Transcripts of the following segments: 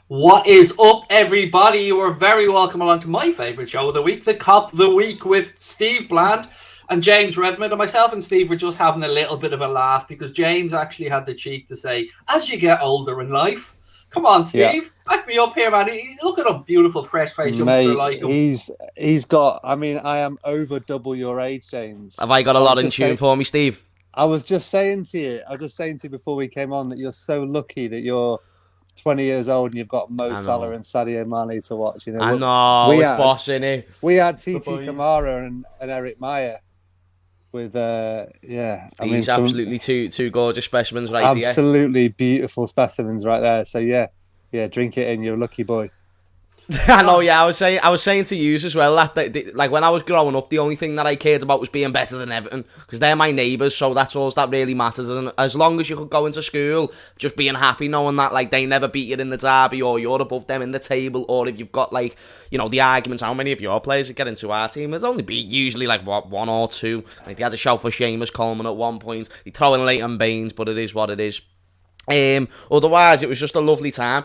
What is up, everybody? You are very welcome along to my favourite show of the week, the Cop of the Week with Steve Bland and James Redmond. And myself and Steve were just having a little bit of a laugh because James actually had the cheek to say, as you get older in life, come on, Steve, back me up here, man. Look at him, beautiful, fresh-faced youngster like him. He's got, I mean, I am over double your age, James. Have I got a lot in tune for me, Steve? I was just saying to you before we came on that you're so lucky that you're 20 years old and you've got Mo Salah and Sadio Mane to watch. You know, I know, it's boss, innit? We had TT Kamara and Eric Meyer with, These absolutely two gorgeous specimens right here. Absolutely beautiful specimens right there. So, yeah, drink it in. You're a lucky boy. I know, yeah. I was saying to you as well that like when I was growing up, the only thing that I cared about was being better than Everton because they're my neighbours. So that's all that really matters. And as long as you could go into school, just being happy knowing that like they never beat you in the derby, or you're above them in the table, or if you've got like the arguments, how many of your players would get into our team? It'd only be usually like one or two. Like they had a shout for Seamus Coleman at one point. They throw in Leighton Baines, but it is what it is. Otherwise, it was just a lovely time.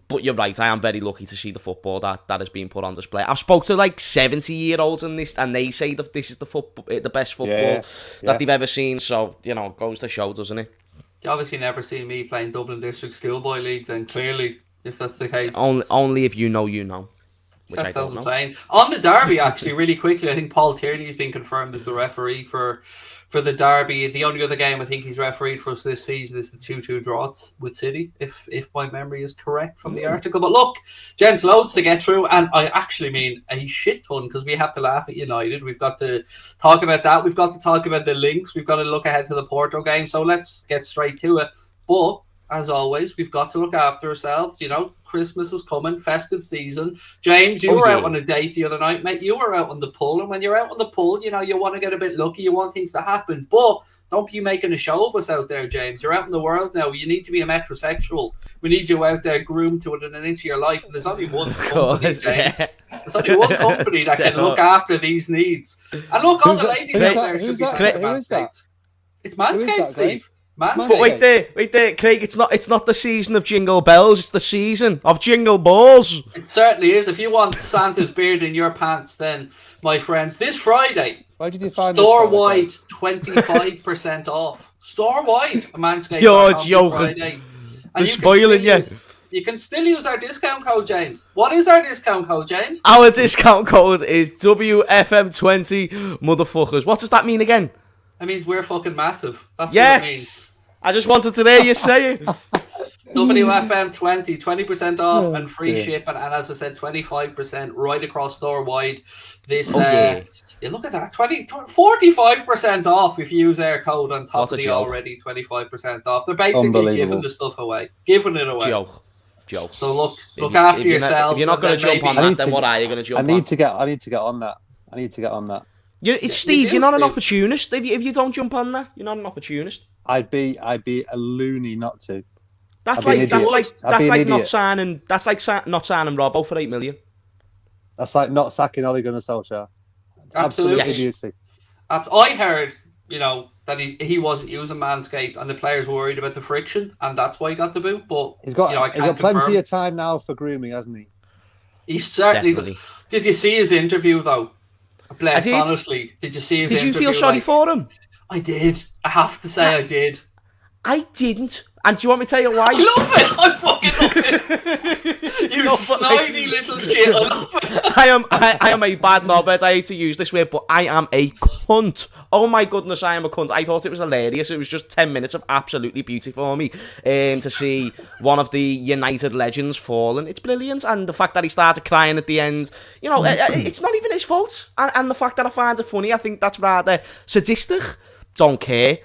But you're right, I am very lucky to see the football that has been put on display. I've spoke to like 70-year-olds in this, and they say that this is the best football that they've ever seen. So, goes to show, doesn't it? You obviously never seen me playing Dublin District Schoolboy League, then clearly, if that's the case. Only if you know, you know. That's what I'm saying. On the derby, actually, really quickly, I think Paul Tierney has been confirmed as the referee for the derby. The only other game I think he's refereed for us this season is the 2-2 draw with City, if my memory is correct from the article. But look, gents, loads to get through, and I actually mean a shit ton because we have to laugh at United. We've got to talk about that. We've got to talk about the links. We've got to look ahead to the Porto game. So let's get straight to it. But as always, we've got to look after ourselves. Christmas is coming, festive season. James, you were out on a date the other night, mate. You were out on the pull, and when you're out on the pull, you want to get a bit lucky. You want things to happen, but don't be making a show of us out there, James. You're out in the world now. You need to be a metrosexual. We need you out there groomed to it and into your life. And there's only one company, James. There's only one company that can look after these needs. And look, all the ladies out there should be Manscaped. It's Manscaped, Steve. But wait there, Craig. It's not the season of jingle bells. It's the season of jingle balls. It certainly is. If you want Santa's beard in your pants, then my friends, this Friday, why did you find store-wide 25% off. Store-wide, Manscaped. You're joking. They're spoiling you. You can still use our discount code, James. What is our discount code, James? Our discount code is WFM20, motherfuckers. What does that mean again? It means we're fucking massive. That's yes! What it means. I just wanted to hear you say it. WFM20, 20% off and free shipping, and as I said, 25% right across store-wide. This, look at that, 45% off if you use our code on top of the already 25% off. They're basically giving the stuff away. Giving it away. Joke. So look after yourselves. If you're not going to jump on that, then what are you going to jump on? I need to get on that. Steve, you're not an opportunist. If you don't jump on that, you're not an opportunist. I'd be a loony not to. That's like not signing Robbo for $8 million. That's like not sacking Ole Gunnar Solskjaer. Absolutely idiocy. I heard, that he wasn't using Manscaped and the players were worried about the friction, and that's why he got the boot. But he's got plenty of time now for grooming, hasn't he? He's certainly. Did you see his interview though? Bless, honestly, did you see his interview? Did you feel sorry for him? I did. I have to say I did. I didn't. And do you want me to tell you why? I love it. I fucking love it. You snidey little shit. I love it. I am a bad knobhead. I hate to use this word, but I am a cunt. Oh my goodness, I am a cunt. I thought it was hilarious. It was just 10 minutes of absolutely beauty for me to see one of the United legends falling. It's brilliant. And the fact that he started crying at the end, it's not even his fault. And the fact that I find it funny, I think that's rather sadistic. Don't care.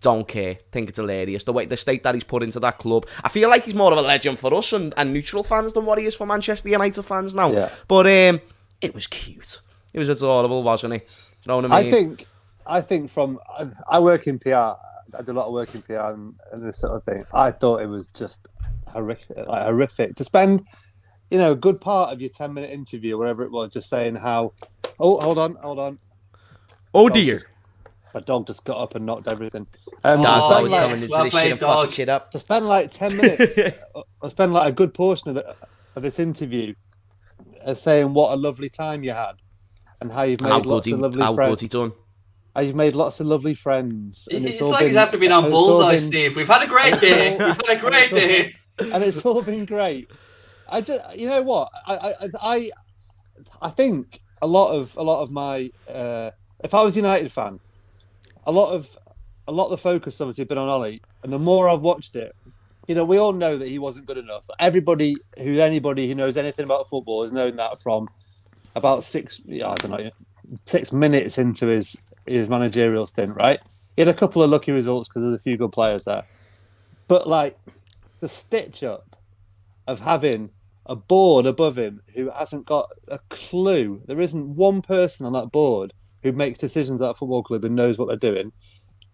Think it's hilarious. The state that he's put into that club. I feel like he's more of a legend for us and neutral fans than what he is for Manchester United fans now. Yeah. But it was cute. It was adorable, wasn't it? You know what I mean? I think I work in PR. I do a lot of work in PR and this sort of thing. I thought it was just horrific to spend, a good part of your 10-minute interview, wherever it was, just saying how. Oh, hold on. Oh dear. My dog just got up and knocked everything. Dad's Oh, always yes, coming into well this shit played, and fucking dog. shit up. To spend like 10 minutes, I spend like a good portion of this interview saying what a lovely time you had and how you've And how made lots of lovely good friends. he done. How you've made lots of lovely friends. And It's all like been, he's after being on and it's all bullseye, been- Steve. We've had a great day. We've had a great day. and it's all been great. I just, you know what, I think a lot of my if I was a United fan, a lot of the focus obviously been on Ollie, and the more I've watched it, you know, we all know that he wasn't good enough. Anybody who knows anything about football has known that from about 6 minutes into his managerial stint, right? He had a couple of lucky results because there's a few good players there, but like the stitch up of having a board above him who hasn't got a clue. There isn't one person on that board who makes decisions at that football club and knows what they're doing.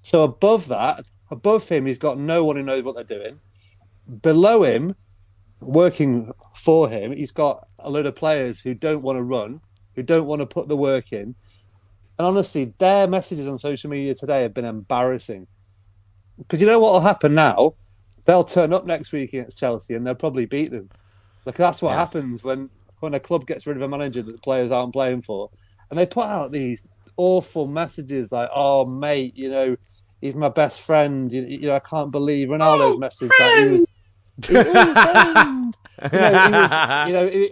So above him, he's got no one who knows what they're doing. Below him, working for him, he's got a load of players who don't want to run, who don't want to put the work in. And honestly, their messages on social media today have been embarrassing. Because you know what will happen now? They'll turn up next week against Chelsea and they'll probably beat them. Like that's what happens when a club gets rid of a manager that the players aren't playing for. And they put out these awful messages like, "Oh, mate, you know, he's my best friend. You know, I can't believe Ronaldo's message. Like, he was friend.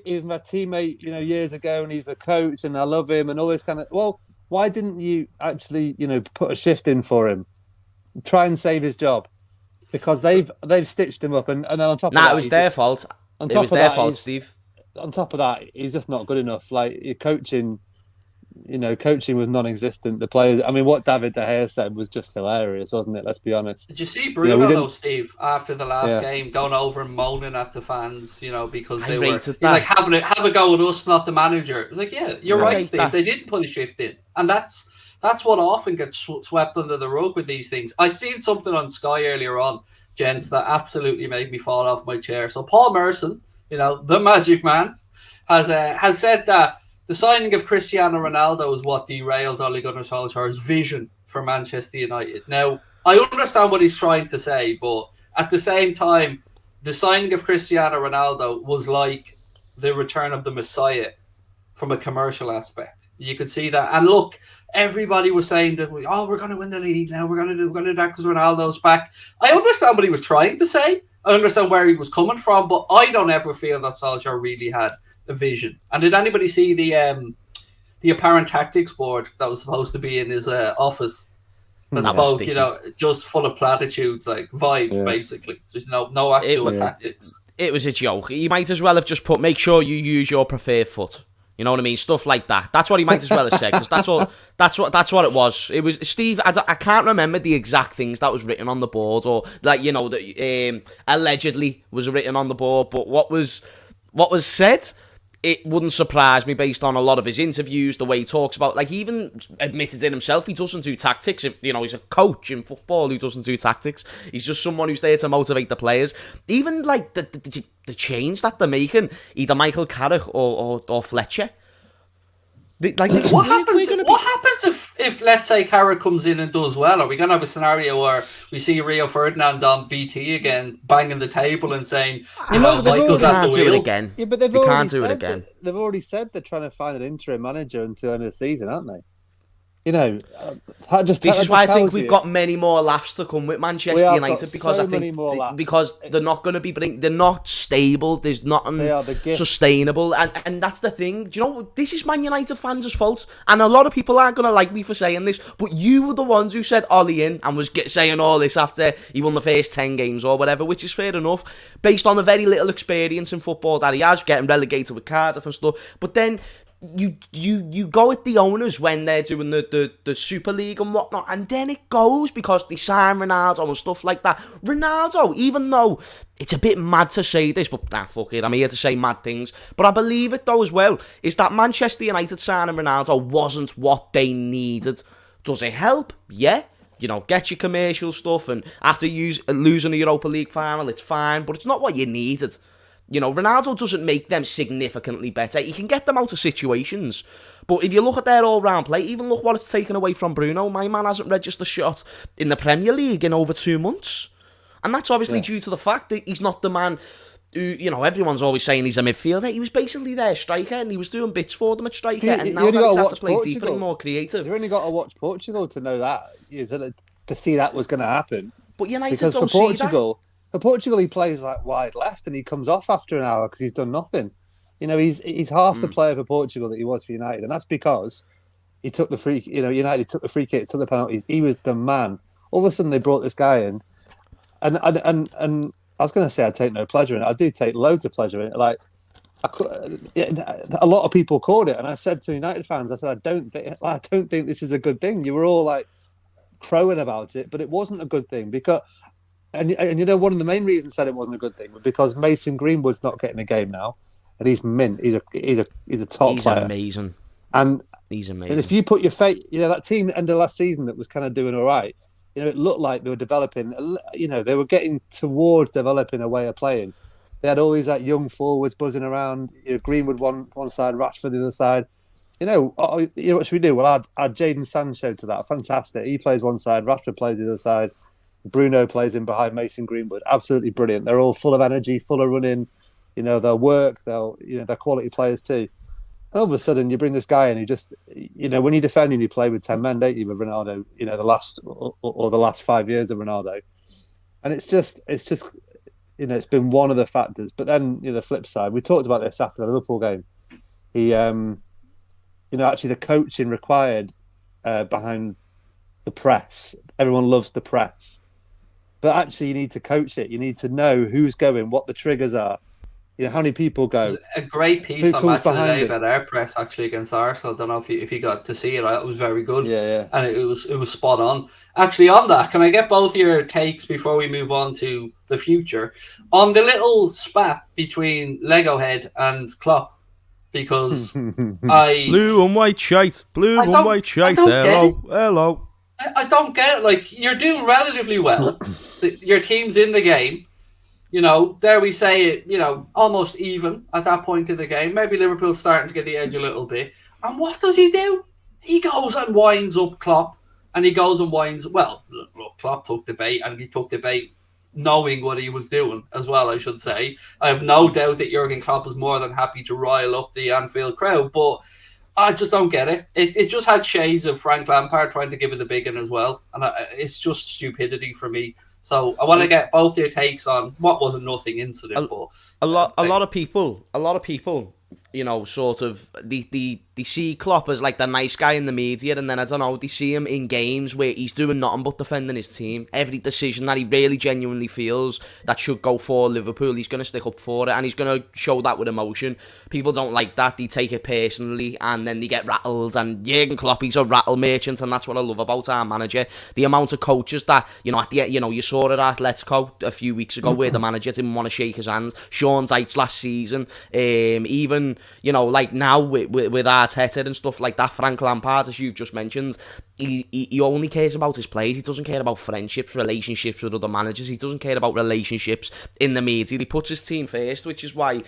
He was my teammate, you know, years ago, and he's my coach, and I love him, and all this kind of. Well, why didn't you actually, you know, put a shift in for him, try and save his job? Because they've stitched him up, and then on top of that, it was their fault. On It top was of their that, fault, Steve. On top of that, he's just not good enough. Like your coaching, you know, coaching was non-existent. The players, I mean, what David De Gea said was just hilarious, wasn't it? Let's be honest. Did you see Bruno, though, Steve, after the last game, going over and moaning at the fans, you know, because they were like, have a go at us, not the manager. It was like, yeah, you're right, Steve. They didn't put a shift in. And that's what often gets swept under the rug with these things. I seen something on Sky earlier on, gents, that absolutely made me fall off my chair. So Paul Merson, you know, the magic man, has said that the signing of Cristiano Ronaldo is what derailed Ole Gunnar Solskjaer's vision for Manchester United. Now, I understand what he's trying to say, but at the same time, the signing of Cristiano Ronaldo was like the return of the Messiah from a commercial aspect. You could see that. And look, everybody was saying that, oh, we're going to win the league now. We're going to do that because Ronaldo's back. I understand what he was trying to say. I understand where he was coming from, but I don't ever feel that Solskjaer really had a vision. And did anybody see the apparent tactics board that was supposed to be in his office? That spoke, you know, just full of platitudes, like vibes, basically. There's no actual tactics. It was a joke. You might as well have just put, make sure you use your preferred foot. You know what I mean? Stuff like that. That's what he might as well have said, because that's what it was. It was, Steve, I can't remember the exact things that was written on the board, or like, you know, that allegedly was written on the board, but what was said, it wouldn't surprise me based on a lot of his interviews, the way he talks about, like, he even admitted it himself, he doesn't do tactics. If, you know, he's a coach in football who doesn't do tactics. He's just someone who's there to motivate the players. Even, like, the change that they're making, either Michael Carrick or Fletcher. What happens if let's say Carrick comes in and does well? Are we going to have a scenario where we see Rio Ferdinand on BT again, banging the table and saying, you know, Michael's at the wheel again? Yeah, but they've already said they're trying to find an interim manager until the end of the season, aren't they? You know, this is why I think we've got many more laughs to come with Manchester United, because I think because they're not going to be, they're not stable. There's nothing sustainable, and that's the thing. Do you know, this is Man United fans' fault, and a lot of people aren't going to like me for saying this, but you were the ones who said Ollie in and was saying all this after he won the first 10 games or whatever, which is fair enough, based on the very little experience in football that he has, getting relegated with Cardiff and stuff. But then you go at the owners when they're doing the Super League and whatnot, and then it goes because they sign Ronaldo and stuff like that. Ronaldo, even though it's a bit mad to say this, but fuck it, I'm here to say mad things, but I believe it though as well, is that Manchester United signing Ronaldo wasn't what they needed. Does it help? Yeah. You know, get your commercial stuff, and after losing the Europa League final, it's fine, but it's not what you needed. You know, Ronaldo doesn't make them significantly better. He can get them out of situations. But if you look at their all-round play, even look what it's taken away from Bruno. My man hasn't registered a shot in the Premier League in over 2 months. And that's obviously due to the fact that he's not the man who, you know, everyone's always saying he's a midfielder. He was basically their striker, and he was doing bits for them at striker. And now that he's had to play deeper and more creative. You've only got to watch Portugal to know that, to see that was going to happen. But United because don't for Portugal, see that. For Portugal, he plays like wide left, and he comes off after an hour because he's done nothing. You know, he's half the player for Portugal that he was for United, and that's because he took the free. You know, United took the free kick, took the penalties. He was the man. All of a sudden, they brought this guy in, and I was going to say I take no pleasure in it. I do take loads of pleasure in it. Like, a lot of people called it, and I said to United fans, I said, I don't think this is a good thing. You were all like crowing about it, but it wasn't a good thing because. And you know, one of the main reasons I said it wasn't a good thing was because Mason Greenwood's not getting a game now, and he's mint. He's a top player. He's amazing. And he's amazing. And if you put your faith, you know, that team at the end of last season that was kind of doing all right, you know, it looked like they were developing. You know, they were getting towards developing a way of playing. They had all these like young forwards buzzing around. You know, Greenwood one side, Rashford the other side. You know what should we do? Well, add Jadon Sancho to that. Fantastic. He plays one side, Rashford plays the other side. Bruno plays in behind Mason Greenwood. Absolutely brilliant. They're all full of energy, full of running. You know, they'll work. They're quality players too. And all of a sudden, you bring this guy in who just, you know, when you defend and you play with 10 men, don't you, with Ronaldo? You know, the last 5 years of Ronaldo, and it's just, you know, it's been one of the factors. But then, you know, the flip side, we talked about this after the Liverpool game. He, you know, actually the coaching required behind the press. Everyone loves the press. But actually, you need to coach it. You need to know who's going, what the triggers are. You know, how many people go. There's a great piece on Match of the Day about our press actually against Arsenal. I don't know if you got to see it. It was very good. Yeah. And it was spot on. Actually, on that, can I get both your takes before we move on to the future? On the little spat between Lego Head and Klopp, because Blue and white shite. Blue and white shite. Hello. I don't get it. Like, you're doing relatively well. Your team's in the game. You know, dare we say it, you know, almost even at that point in the game. Maybe Liverpool's starting to get the edge a little bit. And what does he do? He goes and winds up Klopp. And he goes and winds... Well, look, Klopp took the bait, and he took the bait knowing what he was doing as well, I should say. I have no doubt that Jurgen Klopp was more than happy to rile up the Anfield crowd, but I just don't get it. It just had shades of Frank Lampard trying to give it the big one as well. And it's just stupidity for me. So I want to get both your takes on what was a nothing incident. A lot of people, you know, sort of they see Klopp as like the nice guy in the media, and then I don't know, they see him in games where he's doing nothing but defending his team. Every decision that he really genuinely feels that should go for Liverpool, he's going to stick up for it, and he's going to show that with emotion. People don't like that. They take it personally, and then they get rattled. And Jurgen Klopp, he's a rattle merchant, and that's what I love about our manager. The amount of coaches that, you know, you saw it at Let's Go a few weeks ago where the manager didn't want to shake his hands. Sean Dyche last season, even, you know, like now with Arteta and stuff like that, Frank Lampard, as you've just mentioned, he only cares about his players. He doesn't care about friendships, relationships with other managers. He doesn't care about relationships in the media. He puts his team first, which is why,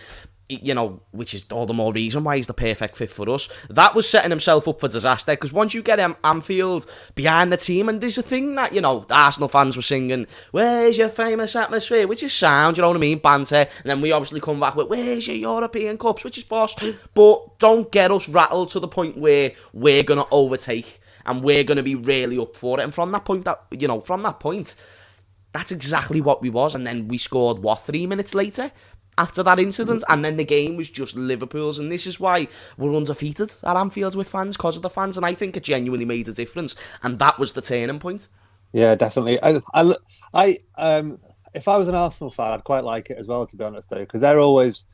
you know, which is all the more reason why he's the perfect fit for us. That was setting himself up for disaster, because once you get Anfield behind the team, and there's a thing that, you know, the Arsenal fans were singing, where's your famous atmosphere, which is sound, you know what I mean, banter, and then we obviously come back with, where's your European Cups, which is boss, but don't get us rattled to the point where we're going to overtake, and we're going to be really up for it. And from that point, that's exactly what we was. And then we scored, 3 minutes later? After that incident, and then the game was just Liverpool's, and this is why we're undefeated at Anfield with fans, because of the fans, and I think it genuinely made a difference, and that was the turning point. Yeah, definitely. I if I was an Arsenal fan, I'd quite like it as well, to be honest, though, because they're always,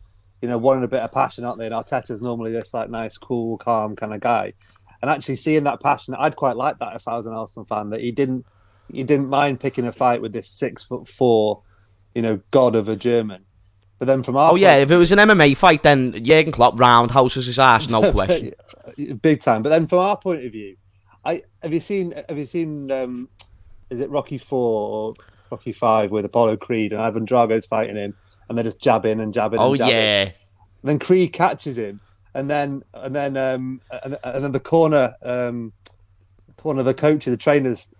you know, wanting a bit of passion, aren't they? And Arteta's normally this like nice, cool, calm kind of guy, and actually seeing that passion, I'd quite like that if I was an Arsenal fan, that he didn't mind picking a fight with this 6'4", you know, god of a German. But then from our point, if it was an MMA fight, then Jurgen Klopp roundhouses his ass, no question, big time. But then from our point of view, have you seen is it Rocky 4 or Rocky 5 with Apollo Creed and Ivan Drago's fighting him, and they're just jabbing and jabbing. Oh and jabbing. yeah. And then Creed catches him, and then the corner, one of the coaches, the trainers,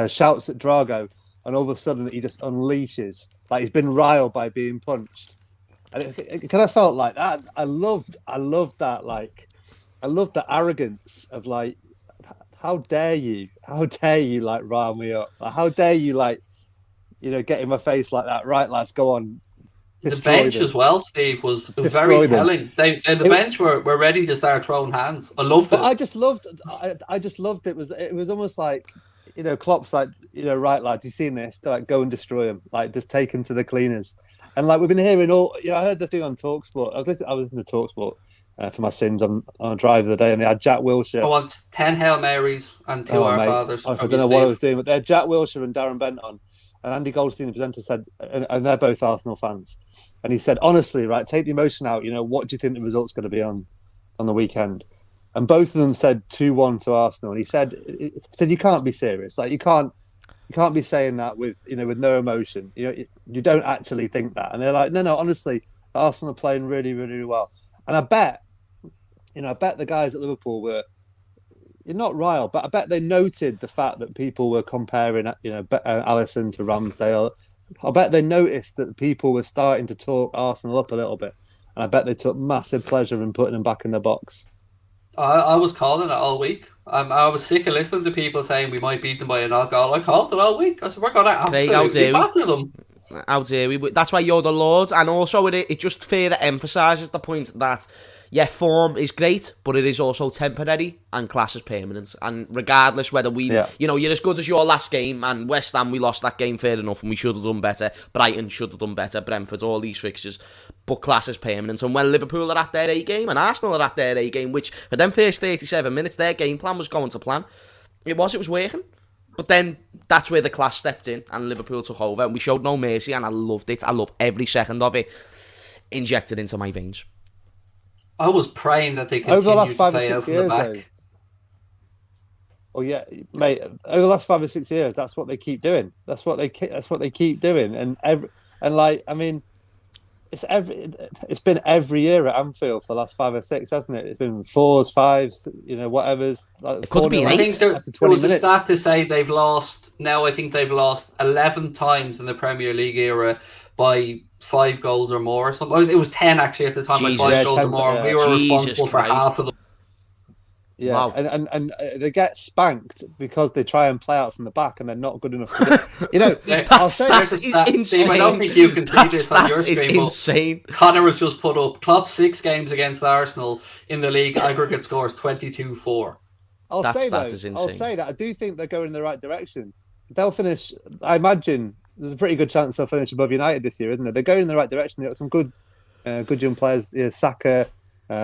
shouts at Drago, and all of a sudden he just unleashes, like he's been riled by being punched. And it kind of felt like that. I loved that. Like, I loved the arrogance of like, how dare you, like rile me up? Like, how dare you, like, get in my face like that? Right, lads, go on. The bench as well, Steve, was very telling. The bench were ready to start throwing hands. I loved it. I just loved it. It was almost like, Klopp's like, right, lads, you seen this? Like, go and destroy them. Like, just take them to the cleaners. And like, we've been hearing all. I heard the thing on TalkSport. I was listening to TalkSport for my sins on a drive the other day, and they had Jack Wilshere. I want 10 Hail Marys and 2 Our Fathers. I don't know what I was doing, but they had Jack Wilshere and Darren Bent on. And Andy Goldstein, the presenter, said, and they're both Arsenal fans, and he said, honestly, right, take the emotion out. What do you think the result's going to be on the weekend? And both of them said 2-1 to Arsenal. And he said, you can't be serious. Like, you can't be saying that with no emotion. You don't actually think that. And they're like, no, honestly, Arsenal are playing really, really, really well. And I bet the guys at Liverpool were. You're not riled, but I bet they noted the fact that people were comparing, Alisson to Ramsdale. I bet they noticed that people were starting to talk Arsenal up a little bit, and I bet they took massive pleasure in putting them back in the box. I was calling it all week. I was sick of listening to people saying we might beat them by an odd goal. I called it all week. I said, we're going to absolutely batter them. How dare we? That's why you're the Lord. And also it just further emphasises the point that, yeah, form is great, but it is also temporary and class is permanent. And regardless whether you're as good as your last game, and West Ham, we lost that game, fair enough, and we should have done better. Brighton should have done better. Brentford, all these fixtures. But class is permanent. And when Liverpool are at their A game and Arsenal are at their A game, which for them first 37 minutes, their game plan was going to plan. It was working. But then that's where the class stepped in and Liverpool took over, and we showed no mercy, and I loved it. I loved every second of it injected into my veins. I was praying that they could over the last 5 or 6 years. Oh yeah, mate. Over the last 5 or 6 years, that's what they keep doing. That's what they keep doing, and like, I mean, it's been every year at Anfield for the last 5 or 6, hasn't it? It's been 4s, 5s, whatever's. Like, it could be 8. I think there was a stat to say they've lost. Now I think they've lost 11 times in the Premier League era by 5 goals or more. Or something. It was 10 actually at the time. Jesus, by 5 goals or more. Yeah. We were responsible for half of them. Yeah, wow. and they get spanked because they try and play out from the back, and they're not good enough to get, I'll say there's a stat. Steve, I don't think you can see this on your screen, insane. But Connor has just put up Klopp's 6 games against Arsenal in the league aggregate scores 22-4. I'll say that I do think they're going in the right direction. They'll finish. I imagine there's a pretty good chance they'll finish above United this year, isn't there? They're going in the right direction. They've got some good young players. Saka.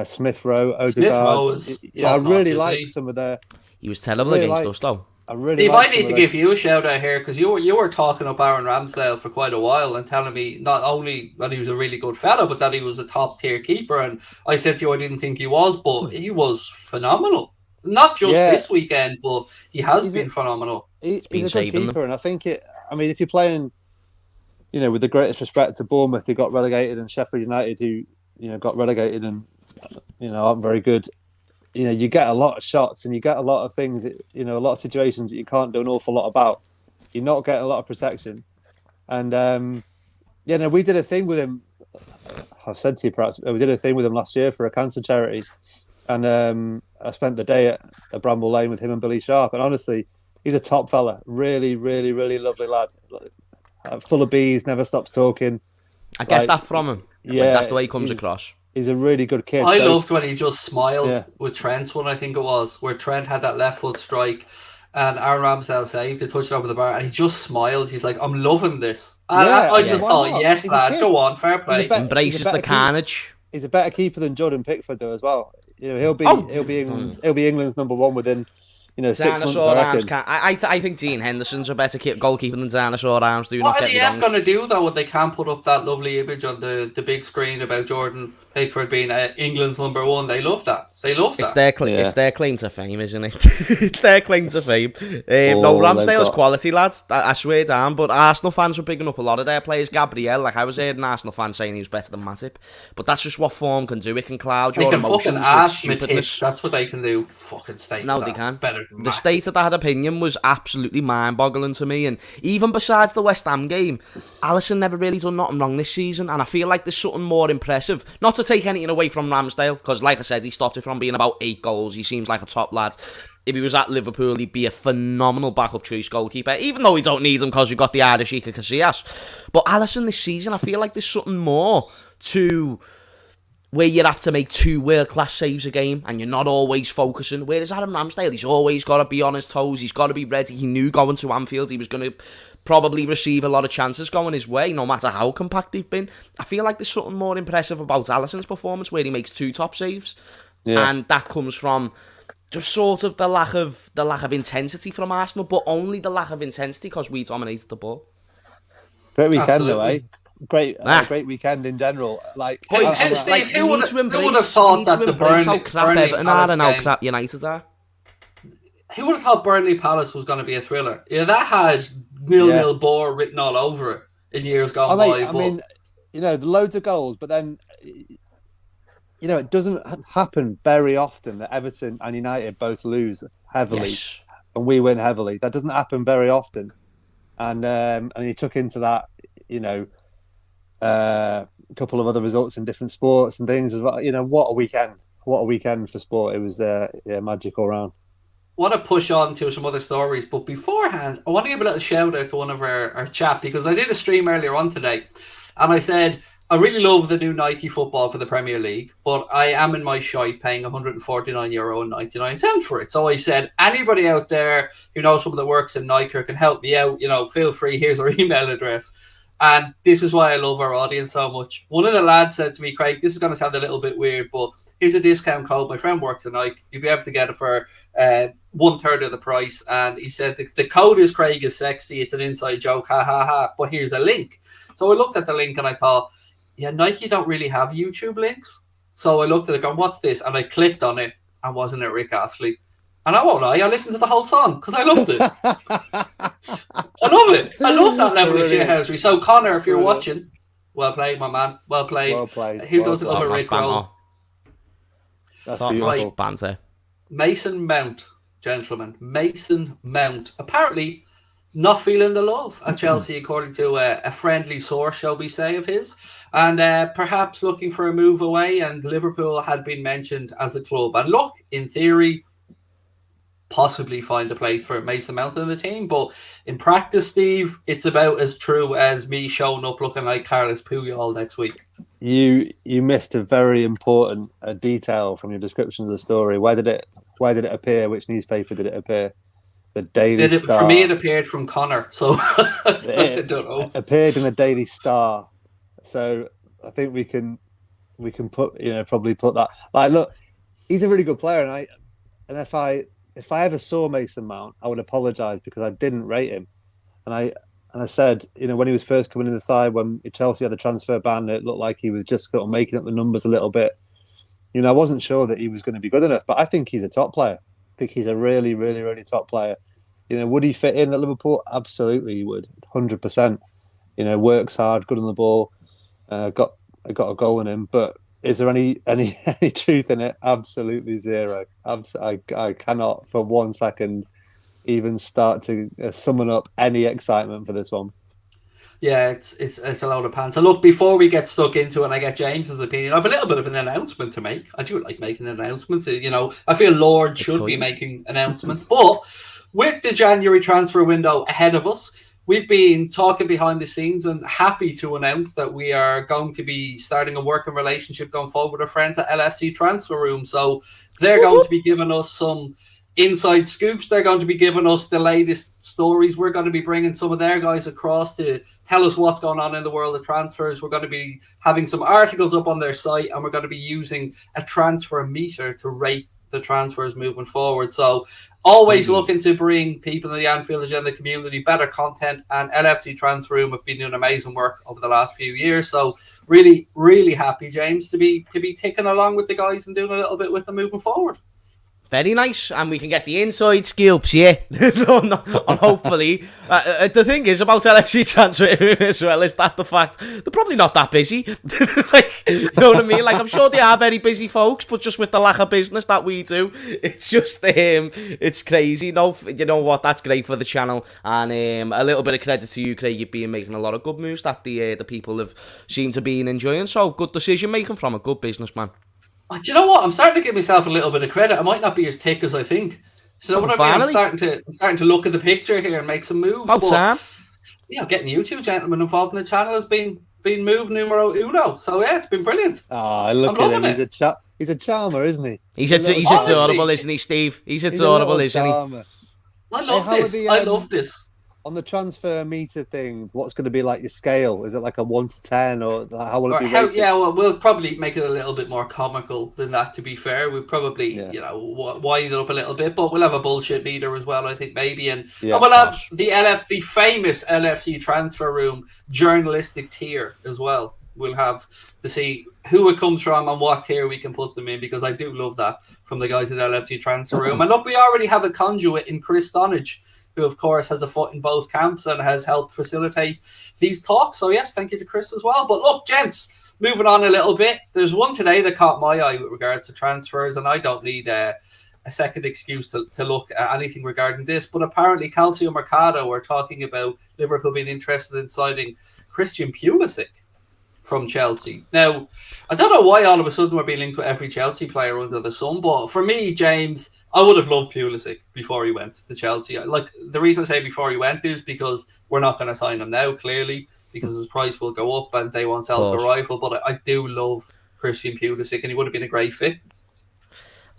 Smith Rowe, Odegaard. I really like some of their. He was terrible against us, though. Steve, I need to give you a shout out here, because you were talking up Aaron Ramsdale for quite a while and telling me not only that he was a really good fella, but that he was a top tier keeper. And I said to you, I didn't think he was, but he was phenomenal. Not just this weekend, but he has been phenomenal. He's a good keeper, and I think if you're playing, with the greatest respect to Bournemouth, who got relegated, and Sheffield United, who got relegated and aren't very good. You get a lot of shots, and you get a lot of things. A lot of situations that you can't do an awful lot about. You're not getting a lot of protection, and we did a thing with him. I've said to you, perhaps we did a thing with him last year for a cancer charity, and I spent the day at Bramble Lane with him and Billy Sharp. And honestly, he's a top fella, really, really, really lovely lad, full of bees, never stops talking. I get that from him. Yeah, that's the way he comes across. He's a really good kid. I loved when he just smiled with Trent's one, I think it was, where Trent had that left foot strike and Aaron Ramsdale saved it, touched it over the bar, and he just smiled. He's like, I'm loving this. I just thought, yes, lad, go on, fair play. Embraces the carnage. He's a better keeper than Jordan Pickford, though, as well. He'll be England's number one within 6 months, Dinosaur I arms reckon. I think Dean Henderson's a better goalkeeper than Dinosaur arms. Do not What are get me the F wrong. going to do, though, when they can't put up that lovely image on the big screen about Jordan Pickford being England's number one? They love that. They love that. It's their claim to fame, isn't it? It's their claim to fame. No, Ramsdale's quality, lads. I swear down. But Arsenal fans were bigging up a lot of their players. Gabriel, like I was hearing an Arsenal fan saying he was better than Matip. But that's just what form can do. It can cloud your emotions with stupidness. That's what they can do. Fucking state. No, they can. Better than the Matip. state of that opinion was absolutely mind-boggling to me. And even besides the West Ham game, Alisson never really done nothing wrong this season. And I feel like there's something more impressive. Not to take anything away from Ramsdale, because like I said, he stopped it from being about 8 goals. He seems like a top lad. If he was at Liverpool, he'd be a phenomenal backup choice goalkeeper, even though we don't need him because we've got the Irish Iker Casillas. But Alisson this season, I feel like there's something more to where you have to make 2 world-class saves a game and you're not always focusing. Whereas Adam Ramsdale, he's always got to be on his toes. He's got to be ready. He knew going to Anfield he was going to probably receive a lot of chances going his way, no matter how compact they've been. I feel like there's something more impressive about Alisson's performance where he makes 2 top saves. Yeah. And that comes from just sort of the lack of intensity from Arsenal, but only the lack of intensity because we dominated the ball. Great weekend, though, eh? Great weekend in general. Like, Steve, who would have thought that the how crap Everton are and how crap United are? Who would have thought Burnley Palace was going to be a thriller? Yeah, that had 0-0 bore written all over it in years gone by. I mean, loads of goals, but then, it doesn't happen very often that Everton and United both lose heavily and we win heavily. That doesn't happen very often. And he took into that, a couple of other results in different sports and things as well. What a weekend for sport. It was magic all round. I want to push on to some other stories, but beforehand I want to give a little shout out to one of our chat, because I did a stream earlier on today and I said I really love the new Nike football for the Premier League, but I am in my shite paying €149.99 for it. So I said, anybody out there who knows someone that works in Nike or can help me out, feel free, here's our email address. And this is why I love our audience so much. One of the lads said to me, Craig, this is going to sound a little bit weird, but here's a discount code. My friend works at Nike. You'll be able to get it for 1/3 of the price. And he said, the code is Craig is sexy. It's an inside joke. Ha, ha, ha. But here's a link. So I looked at the link and I thought, yeah, Nike don't really have YouTube links. So I looked at it going, what's this? And I clicked on it, and wasn't it Rick Astley? And I won't lie, I listened to the whole song because I loved it. I love it. I love that level of shithousery. So Connor, if you're watching, well played, my man. Well played. Who doesn't love a Rick roll? That's beautiful. Banter. Mason Mount, gentlemen. Mason Mount. Apparently not feeling the love at Chelsea, according to a friendly source, shall we say, of his. And perhaps looking for a move away, and Liverpool had been mentioned as a club. And look, in theory, possibly find a place for Mason Mount in the team. But in practice, Steve, it's about as true as me showing up looking like Carlos Puyol next week. You missed a very important detail from your description of the story. Where did it appear? Which newspaper did it appear? The Daily Star. For me, it appeared from Connor, so I don't know. It appeared in the Daily Star, so I think we can put probably put that. Like, look, he's a really good player, and if I ever saw Mason Mount, I would apologise because I didn't rate him, and I said, when he was first coming in the side, when Chelsea had the transfer ban, it looked like he was just sort of making up the numbers a little bit. I wasn't sure that he was going to be good enough, but I think he's a top player. I think he's a really, really, really top player. Would he fit in at Liverpool? Absolutely, he would, 100%. Works hard, good on the ball, got a goal in him. But is there any truth in it? Absolutely zero. I cannot for 1 second even start to summon up any excitement for this one. Yeah, it's a load of pants. So look, before we get stuck into it and I get James's opinion, I have a little bit of an announcement to make. I do like making announcements. I feel Lord should be making announcements. But with the January transfer window ahead of us, we've been talking behind the scenes and happy to announce that we are going to be starting a working relationship going forward with our friends at LFC Transfer Room. So they're going to be giving us some inside scoops. They're going to be giving us the latest stories. We're going to be bringing some of their guys across to tell us what's going on in the world of transfers. We're going to be having some articles up on their site, and we're going to be using a transfer meter to rate the transfers moving forward. So always looking to bring people in the Anfield agenda community better content, and LFC Transfer Room have been doing amazing work over the last few years. So really, really happy, James, to be ticking along with the guys and doing a little bit with them moving forward. Very nice, and we can get the inside scoops, yeah. And hopefully, the thing is about LFC Transfer Room as well is that the fact they're probably not that busy. Like, you know what I mean? Like, I'm sure they are very busy folks, but just with the lack of business that we do, it's just it's crazy. No, you know what? That's great for the channel, and a little bit of credit to you, Craig. You've been making a lot of good moves that the people have seemed to be enjoying. So good decision making from a good businessman. Do you know what? I'm starting to give myself a little bit of credit. I might not be as thick as I think. So what I mean? I'm starting to look at the picture here and make some moves. About time. Yeah, getting you two gentlemen involved in the channel has been move numero uno. So yeah, it's been brilliant. Oh, look at him. He's a charmer, isn't he? He's adorable, isn't he, Steve? He's adorable, isn't he? I love this. On the transfer meter thing, what's going to be like your scale? Is it like a 1 to 10, or how will it be rated? Yeah, well, we'll probably make it a little bit more comical than that, to be fair. We'll probably, widen it up a little bit, but we'll have a bullshit meter as well, I think, maybe. And we'll have the famous LFC Transfer Room journalistic tier as well. We'll have to see who it comes from and what tier we can put them in, because I do love that from the guys at LFC Transfer Room. And look, we already have a conduit in Chris Stonage, who, of course, has a foot in both camps and has helped facilitate these talks. So, yes, thank you to Chris as well. But look, gents, moving on a little bit. There's one today that caught my eye with regards to transfers, and I don't need a second excuse to look at anything regarding this. But apparently, Calcio Mercado are talking about Liverpool being interested in signing Christian Pulisic from Chelsea. Now, I don't know why all of a sudden we're being linked with every Chelsea player under the sun, but for me, James, I would have loved Pulisic before he went to Chelsea. Like, the reason I say before he went is because we're not going to sign him now, clearly, because his price will go up and they won't sell to a rival. But I do love Christian Pulisic, and he would have been a great fit.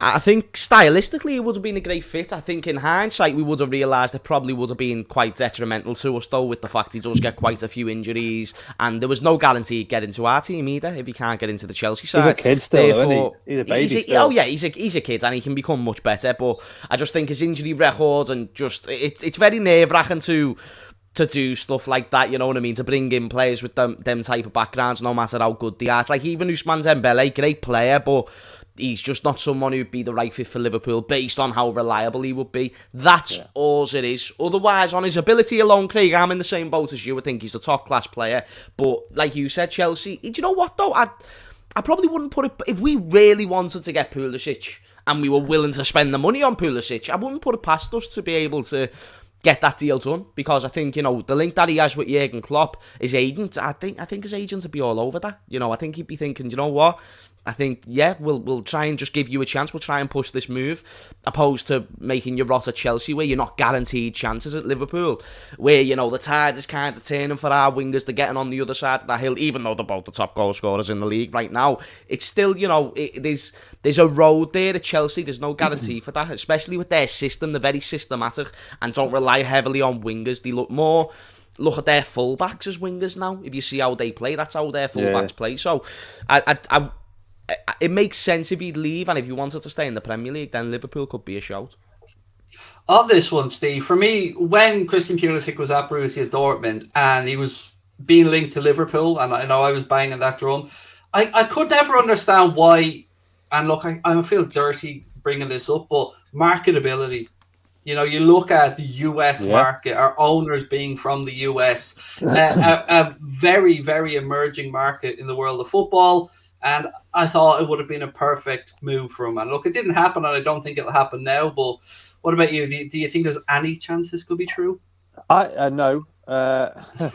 I think stylistically it would have been a great fit. I think in hindsight we would have realised it probably would have been quite detrimental to us, though, with the fact he does get quite a few injuries, and there was no guarantee he'd get into our team either if he can't get into the Chelsea side. He's a kid still, isn't he? He's a baby still. Oh yeah, he's a kid, and he can become much better, but I just think his injury record and just it's very nerve-wracking to do stuff like that, you know what I mean? To bring in players with them type of backgrounds, no matter how good they are. It's like even Ousmane Dembele, great player, but he's just not someone who'd be the right fit for Liverpool based on how reliable he would be. That's all it is. Otherwise, on his ability alone, Craig, I'm in the same boat as you. I think he's a top-class player. But like you said, Chelsea, do you know what, though? I probably wouldn't put it... If we really wanted to get Pulisic and we were willing to spend the money on Pulisic, I wouldn't put it past us to be able to get that deal done, because I think, you know, the link that he has with Jurgen Klopp, his agent, I think his agent would be all over that. You know, I think he'd be thinking, you know what? I think, we'll try and just give you a chance. We'll try and push this move, opposed to making your rot at Chelsea, where you're not guaranteed chances at Liverpool, where, you know, the tide is kind of turning for our wingers. They're getting on the other side of that hill, even though they're both the top goal scorers in the league right now. It's still, you know, there's a road there at Chelsea. There's no guarantee for that, especially with their system. They're very systematic and don't rely heavily on wingers. They look at their fullbacks as wingers now. If you see how they play, that's how their fullbacks play. So it makes sense if he'd leave, and if he wanted to stay in the Premier League, then Liverpool could be a shout. On this one, Steve, for me, when Christian Pulisic was at Borussia Dortmund and he was being linked to Liverpool, and I know I was banging that drum, I could never understand why. And look, I feel dirty bringing this up, but marketability. You know, you look at the US market, our owners being from the US, a very, very emerging market in the world of football. And I thought it would have been a perfect move for him. And look, it didn't happen, and I don't think it'll happen now. But what about you? Do you think there's any chance this could be true? No. No. Let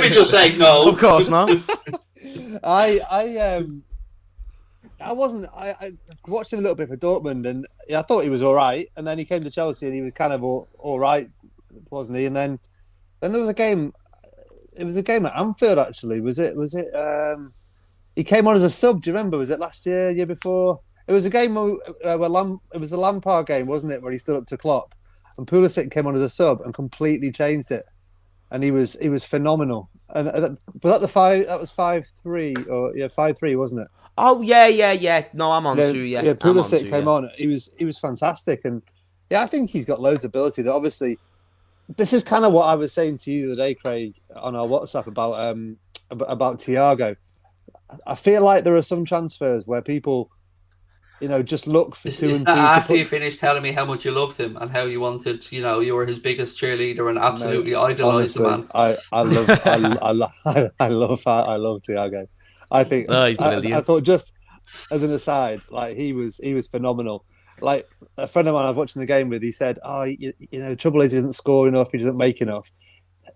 me just say no. Of course not. I watched him a little bit for Dortmund, and I thought he was all right. And then he came to Chelsea, and he was kind of all right, wasn't he? And then there was a game. It was a game at Anfield, actually. Was it? He came on as a sub. Do you remember? Was it last year, year before? It was a game where it was the Lampard game, wasn't it? Where he stood up to Klopp, and Pulisic came on as a sub and completely changed it. and he was phenomenal. And was that the five? That was 5-3 or 5-3, wasn't it? Oh yeah. No, I'm on to you. Yeah, Pulisic came on. He was fantastic, and I think he's got loads of ability. That obviously, this is kind of what I was saying to you the other day, Craig, on our WhatsApp about Thiago. I feel like there are some transfers where people, just look for two and two. After you finished telling me how much you loved him and how you wanted, you were his biggest cheerleader and absolutely idolised the man. I love Thiago. I think I thought, just as an aside, like he was phenomenal. Like a friend of mine I was watching the game with, he said, the trouble is he doesn't score enough, he doesn't make enough.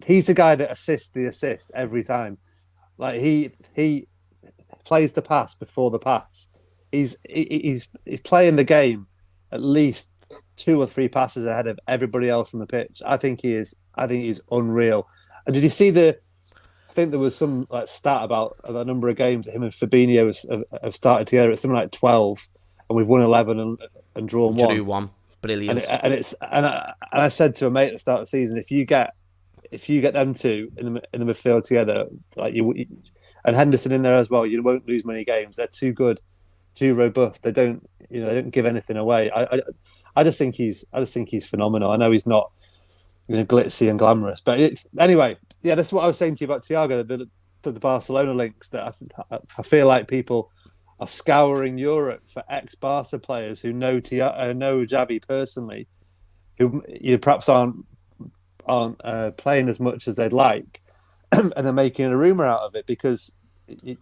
He's the guy that assists the assist every time. Like he plays the pass before the pass. He's playing the game at least 2 or 3 passes ahead of everybody else on the pitch. I think he's unreal. And did you see I think there was some stat about a number of games that him and Fabinho have started together at something like 12, and we've won 11 and drawn 1. Drew 1, brilliant. And I said to a mate at the start of the season, if you get them two in the midfield together, like and Henderson in there as well, you won't lose many games. They're too good, too robust. They don't give anything away. I just think he's phenomenal. I know he's not glitzy and glamorous, but anyway, yeah, that's what I was saying to you about Thiago, the Barcelona links. That I feel like people are scouring Europe for ex-Barca players who know Xavi personally, who perhaps aren't playing as much as they'd like, and they're making a rumor out of it because,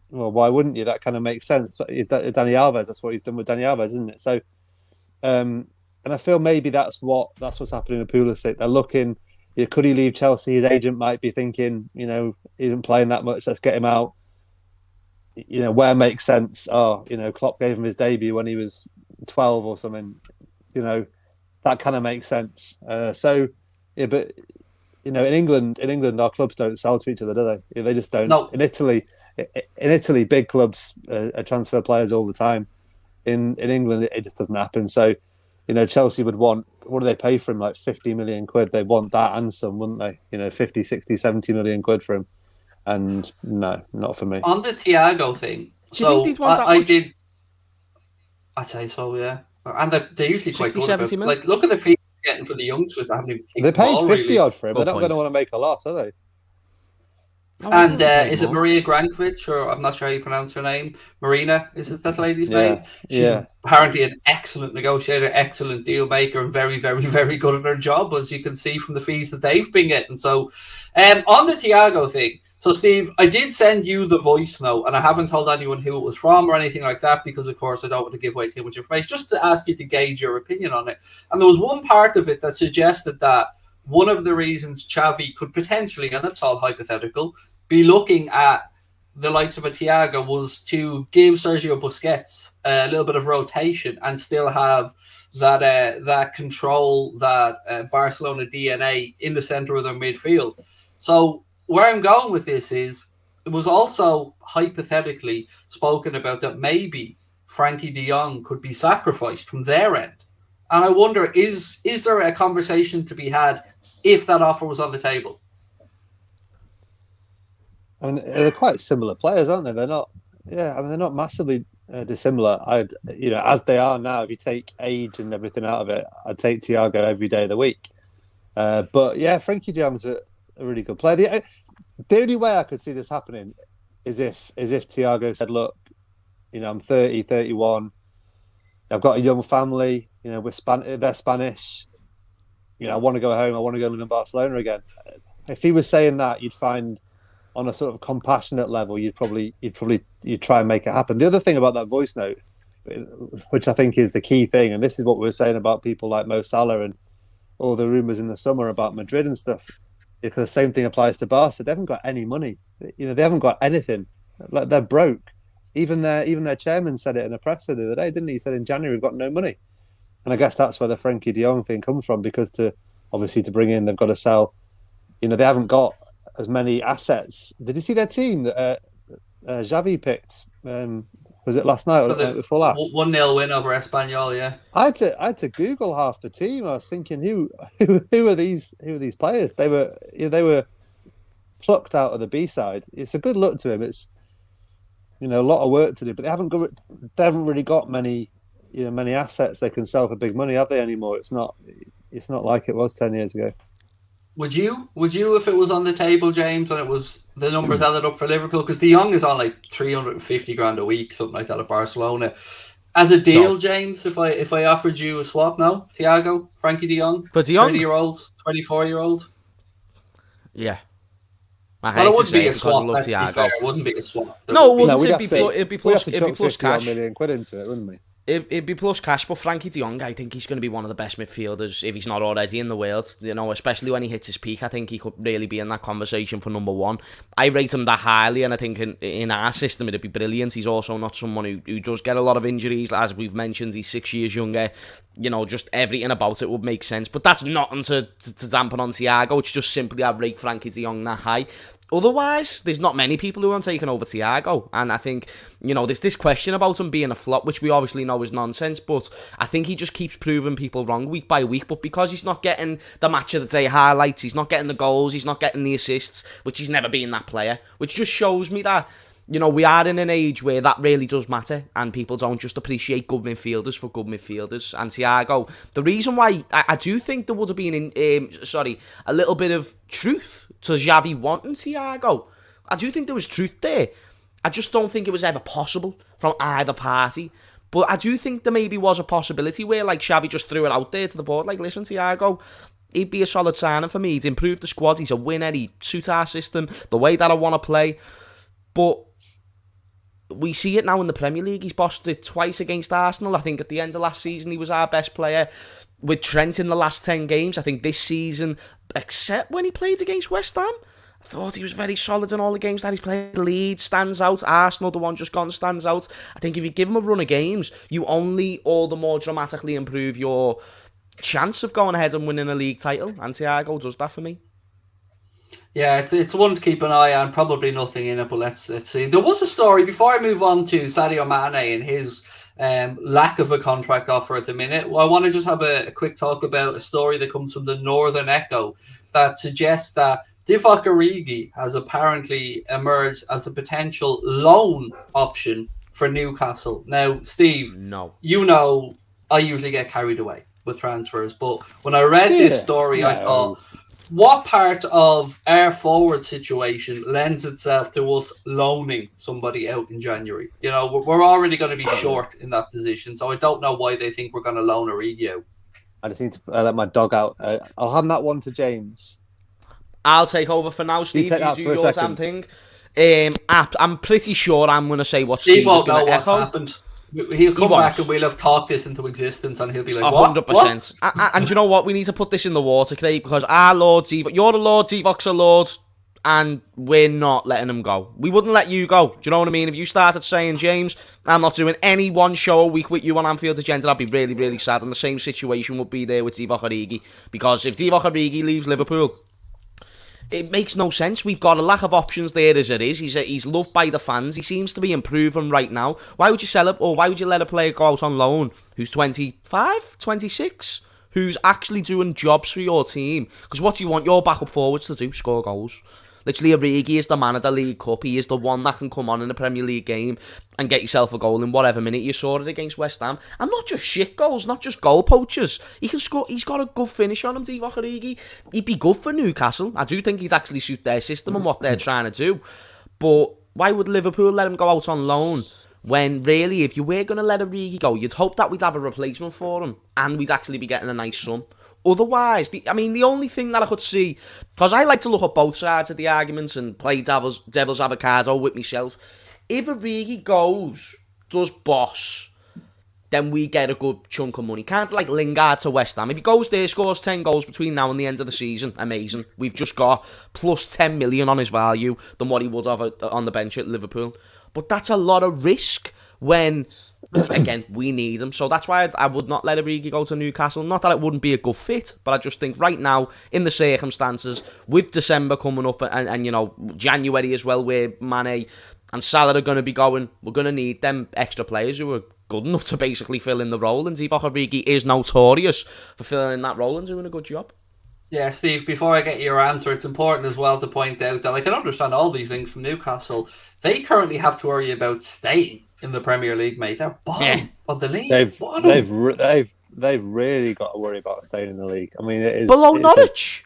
why wouldn't you? That kind of makes sense. Dani Alves, that's what he's done with Dani Alves, isn't it? So, and I feel maybe that's what's happening in Pulisic. They're looking. Could he leave Chelsea? His agent might be thinking, he isn't playing that much. Let's get him out. Where makes sense? Klopp gave him his debut when he was 12 or something. That kind of makes sense. So, yeah, but in England, our clubs don't sell to each other, do they? They just don't. No. In Italy, big clubs transfer players all the time. In England, it just doesn't happen. So, Chelsea would want, what do they pay for him? Like 50 million quid. They want that and some, wouldn't they? 50, 60, 70 million quid for him. And no, not for me. On the Thiago thing, I'd say so, yeah. And they're usually quite 60, good 70 about, look at the fee getting for the youngsters that haven't even kicked They paid the ball, 50 really. odd for him. They're not going to want to make a loss, are they? And is it Maria Grankovic, or I'm not sure how you pronounce her name? Marina, is it that lady's name? She's apparently an excellent negotiator, excellent deal maker, and very, very, very good at her job, as you can see from the fees that they've been getting. So, on the Thiago thing, so Steve, I did send you the voice note, and I haven't told anyone who it was from or anything like that, because of course I don't want to give away too much information, just to ask you to gauge your opinion on it. And there was one part of it that suggested that one of the reasons Xavi could potentially, and it's all hypothetical, be looking at the likes of a Thiago was to give Sergio Busquets a little bit of rotation and still have that control, that Barcelona DNA in the centre of their midfield. So where I'm going with this is, it was also hypothetically spoken about that maybe Frankie de Jong could be sacrificed from their end. And I wonder, is there a conversation to be had if that offer was on the table? I mean, they're quite similar players, aren't they? They're not. Yeah, I mean, they're not massively dissimilar. As they are now, if you take age and everything out of it, I'd take Thiago every day of the week. But yeah, Frankie de Jong's a really good player. The only way I could see this happening is if Thiago said, "Look, I'm 30, 31. I've got a young family. They're Spanish. I want to go home. I want to go live in Barcelona again." If he was saying that, you'd find, on a sort of compassionate level, you'd try and make it happen. The other thing about that voice note, which I think is the key thing, and this is what we were saying about people like Mo Salah and all the rumours in the summer about Madrid and stuff, because the same thing applies to Barca. They haven't got any money. They haven't got anything. Like, they're broke. Even their chairman said it in a presser the other day, didn't he? He said in January we've got no money. And I guess that's where the Frankie de Jong thing comes from, because to bring in, they've got to sell. They haven't got as many assets. Did you see their team that Xavi picked? Was it last night or the night before last? 1-0 win over Espanyol, yeah. I had to Google half the team. I was thinking, who are these players? They were plucked out of the B-side. It's a good look to him. It's, a lot of work to do, but they haven't really got many assets they can sell for big money, have they, anymore? It's not like it was 10 years ago. Would you, if it was on the table, James, when it was the numbers added up for Liverpool? Because De Jong is on like 350 grand a week, something like that, at Barcelona. As a deal, James, if I offered you a swap now, Thiago, Frankie De Jong, for De Jong, 30-year-old, 24-year-old, yeah. Well, it wouldn't be a swap. Let's be fair. It wouldn't be a swap. No, it'd be plus cash. £1 million into it, wouldn't we? It'd be plus cash, but Frankie De Jong, I think he's going to be one of the best midfielders, if he's not already, in the world. Especially when he hits his peak, I think he could really be in that conversation for number one. I rate him that highly, and I think in our system it'd be brilliant. He's also not someone who does get a lot of injuries. As we've mentioned, he's 6 years younger. Just everything about it would make sense. But that's nothing to dampen on Thiago. It's just simply I rate Frankie De Jong that high. Otherwise, there's not many people who are taking over Thiago, and I think, there's this question about him being a flop, which we obviously know is nonsense, but I think he just keeps proving people wrong week by week. But because he's not getting the match of the day highlights, he's not getting the goals, he's not getting the assists, which he's never been that player, which just shows me that we are in an age where that really does matter, and people don't just appreciate good midfielders for good midfielders. And Thiago, the reason why I do think there would have been a little bit of truth to Xavi wanting Thiago. I do think there was truth there. I just don't think it was ever possible from either party. But I do think there maybe was a possibility where Xavi just threw it out there to the board, listen, Thiago, he'd be a solid signing for me. He'd improve the squad. He's a winner. He'd suit our system, the way that I want to play. But we see it now in the Premier League. He's bossed it twice against Arsenal. I think at the end of last season, he was our best player. With Trent in the last 10 games, I think this season, except when he played against West Ham, I thought he was very solid in all the games that he's played. Leeds stands out. Arsenal, the one just gone, stands out. I think if you give him a run of games, you only all the more dramatically improve your chance of going ahead and winning a league title. And Thiago does that for me. Yeah, it's one to keep an eye on. Probably nothing in it, but let's see. There was a story, before I move on to Sadio Mane and his lack of a contract offer at the minute. Well, I want to just have a quick talk about a story that comes from the Northern Echo that suggests that Divock Origi has apparently emerged as a potential loan option for Newcastle. Now, Steve, I usually get carried away with transfers, but when I read this story, I thought, what part of our forward situation lends itself to us loaning somebody out in January? We're already going to be short in that position, so I don't know why they think we're going to loan Origi out. I just need to let my dog out. I'll hand that one to James. I'll take over for now, Steve. You do your damn thing. I'm pretty sure I'm going to say what Steve is going to echo. What's happened. He'll come back and we'll have talked this into existence, and he'll be like, 100%. And you know what? We need to put this in the water, Craig, because our Lord Divock, you're the Lord, Divock's a Lord, and we're not letting him go. We wouldn't let you go. Do you know what I mean? If you started saying, James, I'm not doing any one show a week with you on Anfield Agenda, I'd be really, really sad. And the same situation would be there with Divock Origi, because if Divock Origi leaves Liverpool, it makes no sense. We've got a lack of options there as it is. He's loved by the fans. He seems to be improving right now. Why would you sell it, or why would you let a player go out on loan who's 25, 26, who's actually doing jobs for your team? Because what do you want your backup forwards to do? Score goals. Literally, Origi is the man of the League Cup. He is the one that can come on in a Premier League game and get yourself a goal in whatever minute. You saw it against West Ham. And not just shit goals, not just goal poachers. He can score. He's got a good finish on him, Divock Origi. He'd be good for Newcastle. I do think he'd actually suit their system and what they're trying to do. But why would Liverpool let him go out on loan when, really, if you were going to let Origi go, you'd hope that we'd have a replacement for him and we'd actually be getting a nice sum. Otherwise, the only thing that I could see, because I like to look at both sides of the arguments and play devil's avocado with myself. If Origi goes, does boss, then we get a good chunk of money. Kind of like Lingard to West Ham. If he goes there, scores 10 goals between now and the end of the season, amazing. We've just got plus 10 million on his value than what he would have on the bench at Liverpool. But that's a lot of risk when, again, we need him. So that's why I would not let Origi go to Newcastle. Not that it wouldn't be a good fit, but I just think right now, in the circumstances, with December coming up and January as well, where Mane and Salah are going to be going, we're going to need them extra players who are good enough to basically fill in the role. And Divock Origi is notorious for filling in that role and doing a good job. Yeah, Steve, before I get your answer, it's important as well to point out that I can understand all these links from Newcastle. They currently have to worry about staying in the Premier League, mate. They're bottom of the league. They've really got to worry about staying in the league. I mean, it is below Norwich.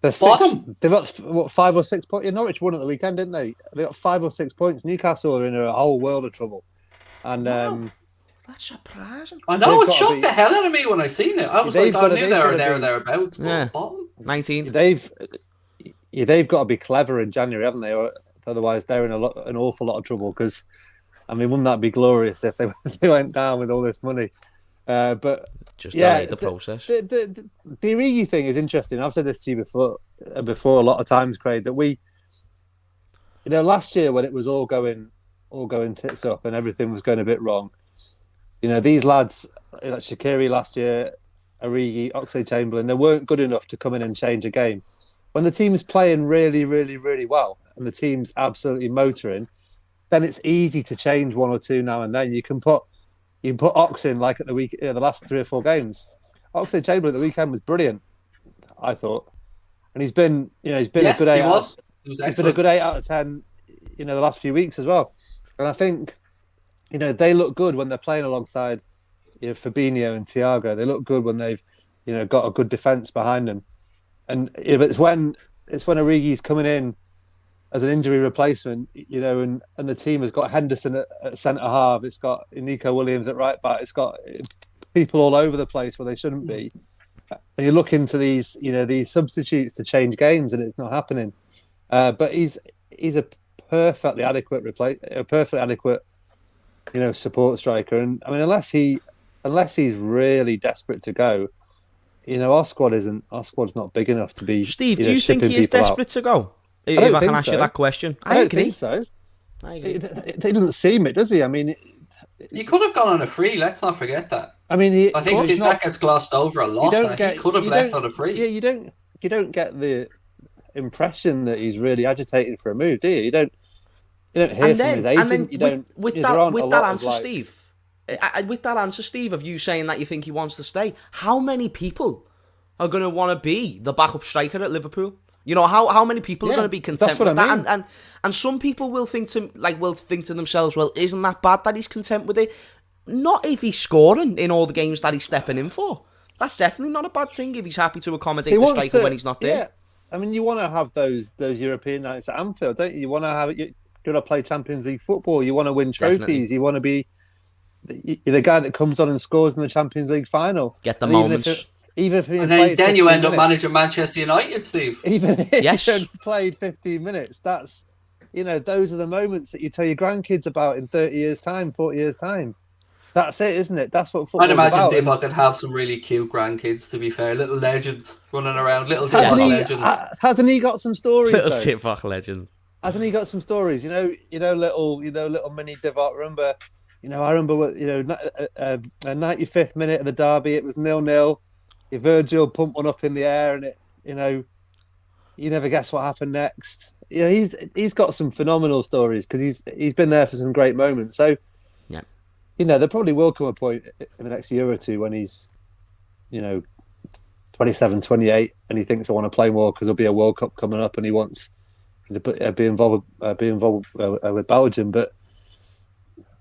Bottom. They've got 5 or 6 points. Yeah, Norwich won at the weekend, didn't they? They got 5 or 6 points. Newcastle are in a whole world of trouble, and Wow. That's surprising. I know, it shocked the hell out of me when I seen it. I was like, I knew they were there or thereabouts. Yeah. Bottom. 19. They've got to be clever in January, haven't they? Or otherwise, they're in an awful lot of trouble. Because, I mean, wouldn't that be glorious if they went down with all this money? But just delay the process. The Origi thing is interesting. I've said this to you before a lot of times, Craig, that we, last year when it was all going tits up and everything was going a bit wrong, these lads, like Shaqiri last year, Origi, Oxlade-Chamberlain, they weren't good enough to come in and change a game. When the team is playing really, really, really well and the team's absolutely motoring, then it's easy to change one or two now and then. You can put Ox in like at the last 3 or 4 games. Oxlade-Chamberlain at the weekend was brilliant, I thought, and he's been a good 8. He's been a good 8 out of 10, the last few weeks as well. And I think, they look good when they're playing alongside, Fabinho and Thiago. They look good when they've, got a good defence behind them. And but it's when Origi's coming in as an injury replacement, and the team has got Henderson at centre half. It's got Nico Williams at right back. It's got people all over the place where they shouldn't be. And you look into these substitutes to change games, and it's not happening. But he's a perfectly adequate support striker. And I mean, unless he's really desperate to go, our squad's not big enough to be. Steve, do you think he is desperate to go? If I can ask you that question, I don't think so. It doesn't seem it, does he? I mean, he could have gone on a free. Let's not forget that. I mean, I think that gets glossed over a lot. He could have left on a free. Yeah, you don't get the impression that he's really agitated for a move, do you? You don't hear from his agent. With that answer, Steve, of you saying that you think he wants to stay, how many people are going to want to be the backup striker at Liverpool? How many people are going to be content with that? And some people will think to themselves, well, isn't that bad that he's content with it? Not if he's scoring in all the games that he's stepping in for. That's definitely not a bad thing if he's happy to accommodate the striker when he's not there. Yeah. I mean, you want to have those European nights at Anfield, don't you? You want to have it. You want to play Champions League football. You want to win trophies. Definitely. You want to be the guy that comes on and scores in the Champions League final. Get the moments. Even if then you end up managing Manchester United, Steve. Even if you played 15 minutes, that's those are the moments that you tell your grandkids about in 30 years' time, 40 years' time. That's it, isn't it? That's what football's about. I'd imagine Divock could have some really cute grandkids, to be fair. Little legends running around. Little Divock legends. Hasn't he got some stories, Little Divock legends. Hasn't he got some stories? Little mini Divock. Remember, I remember what, a 95th minute of the derby, it was 0-0. Virgil pumped one up in the air, and it, you never guess what happened next. He's got some phenomenal stories because he's been there for some great moments. So, yeah, there probably will come a point in the next year or two when he's, 27, 28, and he thinks I want to play more because there'll be a World Cup coming up, and he wants to be involved with Belgium. But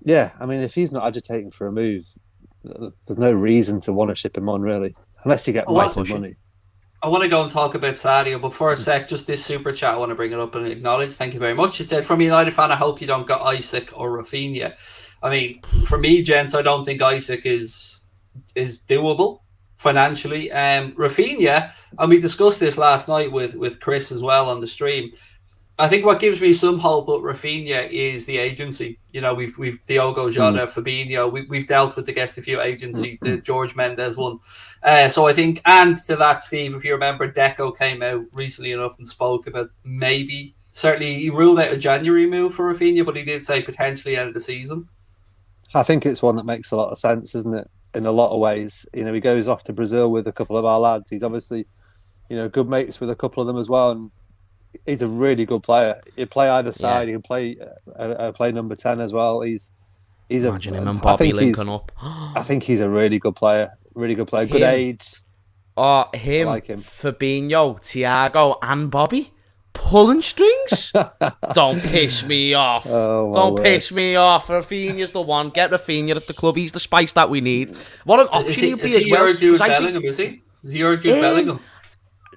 yeah, I mean, if he's not agitating for a move, there's no reason to want to ship him on, really. Unless you get massive money. I want to go and talk about Sadio, but for a sec, just this super chat, I want to bring it up and acknowledge. Thank you very much. It said, from a United fan, I hope you don't get Isaac or Rafinha. I mean, for me, gents, I don't think Isaac is doable financially. Rafinha, and we discussed this last night with Chris as well on the stream. I think what gives me some hope with Rafinha is the agency. We've Diogo Jota, Fabinho. We've dealt with, I guess, a few agency, the George Mendes one. So I think, and to that, Steve, if you remember, Deco came out recently enough and spoke about certainly he ruled out a January move for Rafinha, but he did say potentially end of the season. I think it's one that makes a lot of sense, isn't it? In a lot of ways. He goes off to Brazil with a couple of our lads. He's obviously, good mates with a couple of them as well. And he's a really good player. He'll play either side. He can play number 10 as well. Imagine him and Bobby linking up. I think he's a really good player. Really good player. Good age. Him, like him. Fabinho, Thiago, and Bobby pulling strings. Don't piss me off. Don't piss me off. Rafinha's the one. Get Rafinha at the club. He's the spice that we need. What an option he'd be as well. Is he your Jude Bellingham, is he? Is he your Jude Bellingham?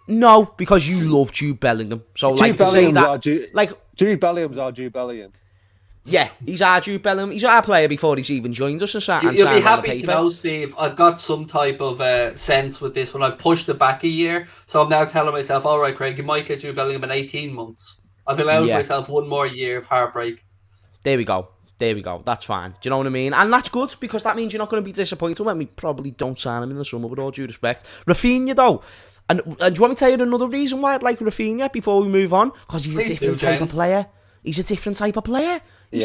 No, because you love Jude Bellingham. So Jude like to say that, Jude Bellingham's our Jude Bellingham. Yeah, he's our Jude Bellingham. He's our player before he's even joined us and You'll be happy to know, Steve, I've got some type of sense with this one. I've pushed it back a year, so I'm now telling myself, all right, Craig, you might get Jude Bellingham in 18 months. I've allowed myself one more year of heartbreak. There we go. That's fine. Do you know what I mean? And that's good, because that means you're not going to be disappointed when we probably don't sign him in the summer, with all due respect. Rafinha, though. And do you want me to tell you another reason why I'd like Rafinha before we move on? Because he's a different type of player. He's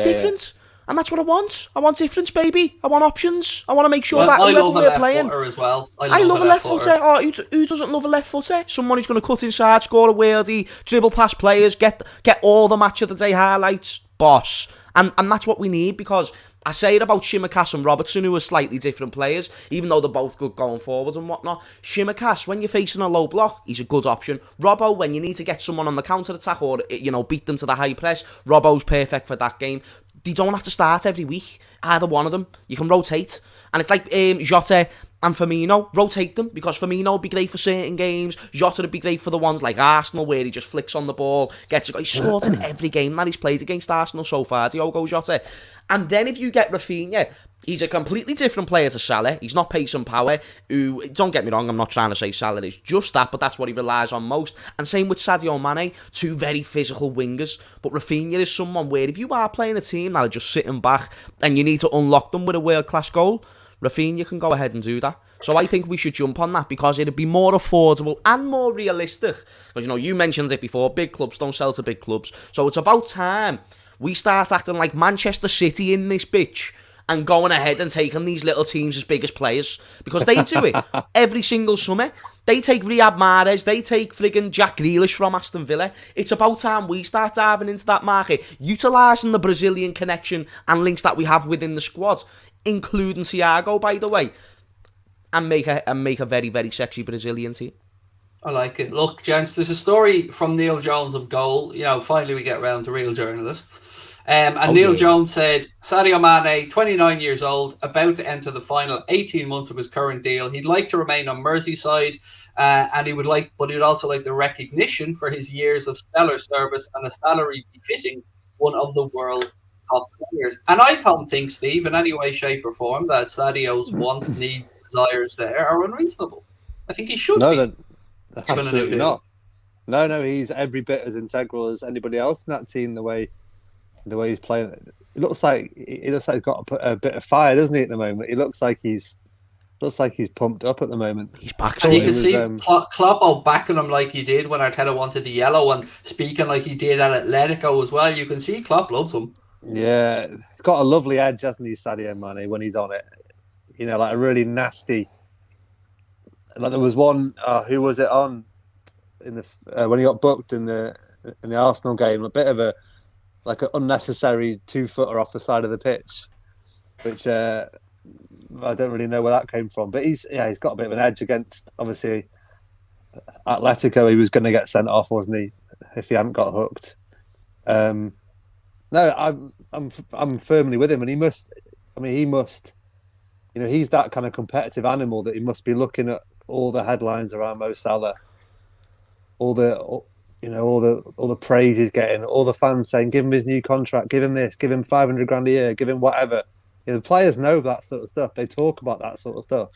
different. And that's what I want. I want difference, baby. I want options. I want to make sure that whoever we're playing... As well. I love a left footer. Oh, who doesn't love a left footer? Someone who's going to cut inside, score a worldie, dribble past players, get all the match of the day highlights. Boss. And that's what we need, because I say it about Tsimikas and Robertson, who are slightly different players, even though they're both good going forwards and whatnot. Tsimikas, when you're facing a low block, he's a good option. Robbo, when you need to get someone on the counter-attack or, beat them to the high press, Robbo's perfect for that game. They don't have to start every week, either one of them. You can rotate. And it's like Jota and Firmino. Rotate them, because Firmino would be great for certain games. Jota would be great for the ones like Arsenal, where he just flicks on the ball, gets a goal. He's scored in every game that he's played against Arsenal so far, Diogo Jota. And then if you get Rafinha, he's a completely different player to Salah. He's not pace and power. Who, don't get me wrong, I'm not trying to say Salah is just that, but that's what he relies on most. And same with Sadio Mane, two very physical wingers. But Rafinha is someone where if you are playing a team that are just sitting back and you need to unlock them with a world-class goal, Rafinha can go ahead and do that. So I think we should jump on that, because it'd be more affordable and more realistic. Because, you mentioned it before, big clubs don't sell to big clubs. So it's about time we start acting like Manchester City in this bitch and going ahead and taking these little teams as big as players. Because they do it every single summer. They take Riyad Mahrez, they take friggin' Jack Grealish from Aston Villa. It's about time we start diving into that market, utilising the Brazilian connection and links that we have within the squad, including Thiago, by the way, and make a very, very sexy Brazilian team. I like it. Look, gents, there's a story from Neil Jones of Goal. Finally we get around to real journalists. Neil Jones said, Sadio Mane, 29 years old, about to enter the final 18 months of his current deal. He'd like to remain on Merseyside, but he would also like the recognition for his years of stellar service and a salary befitting one of the world's top players. And I don't think, Steve, in any way, shape or form, that Sadio's wants, needs, desires there are unreasonable. I think he should be. Absolutely not. No, he's every bit as integral as anybody else in that team. The way he's playing, it looks like he's got a bit of fire, doesn't he? At the moment, he looks like he's pumped up at the moment. He's back. And you can see Klopp backing him like he did when Arteta wanted the yellow, and speaking like he did at Atletico as well. You can see Klopp loves him. Yeah, he's got a lovely edge, hasn't he, Sadio Mane, when he's on it? Like a really nasty. Like there was one. Who was it on? In the when he got booked in the Arsenal game, a bit of an unnecessary 2-footer off the side of the pitch, which I don't really know where that came from. But he's got a bit of an edge against, obviously, Atletico. He was going to get sent off, wasn't he, if he hadn't got hooked? No, I'm firmly with him, and he must. He's that kind of competitive animal that he must be looking at all the headlines around Mo Salah, all the praise he's getting, all the fans saying, give him his new contract, give him this, give him 500 grand a year, give him whatever. The players know that sort of stuff. They talk about that sort of stuff.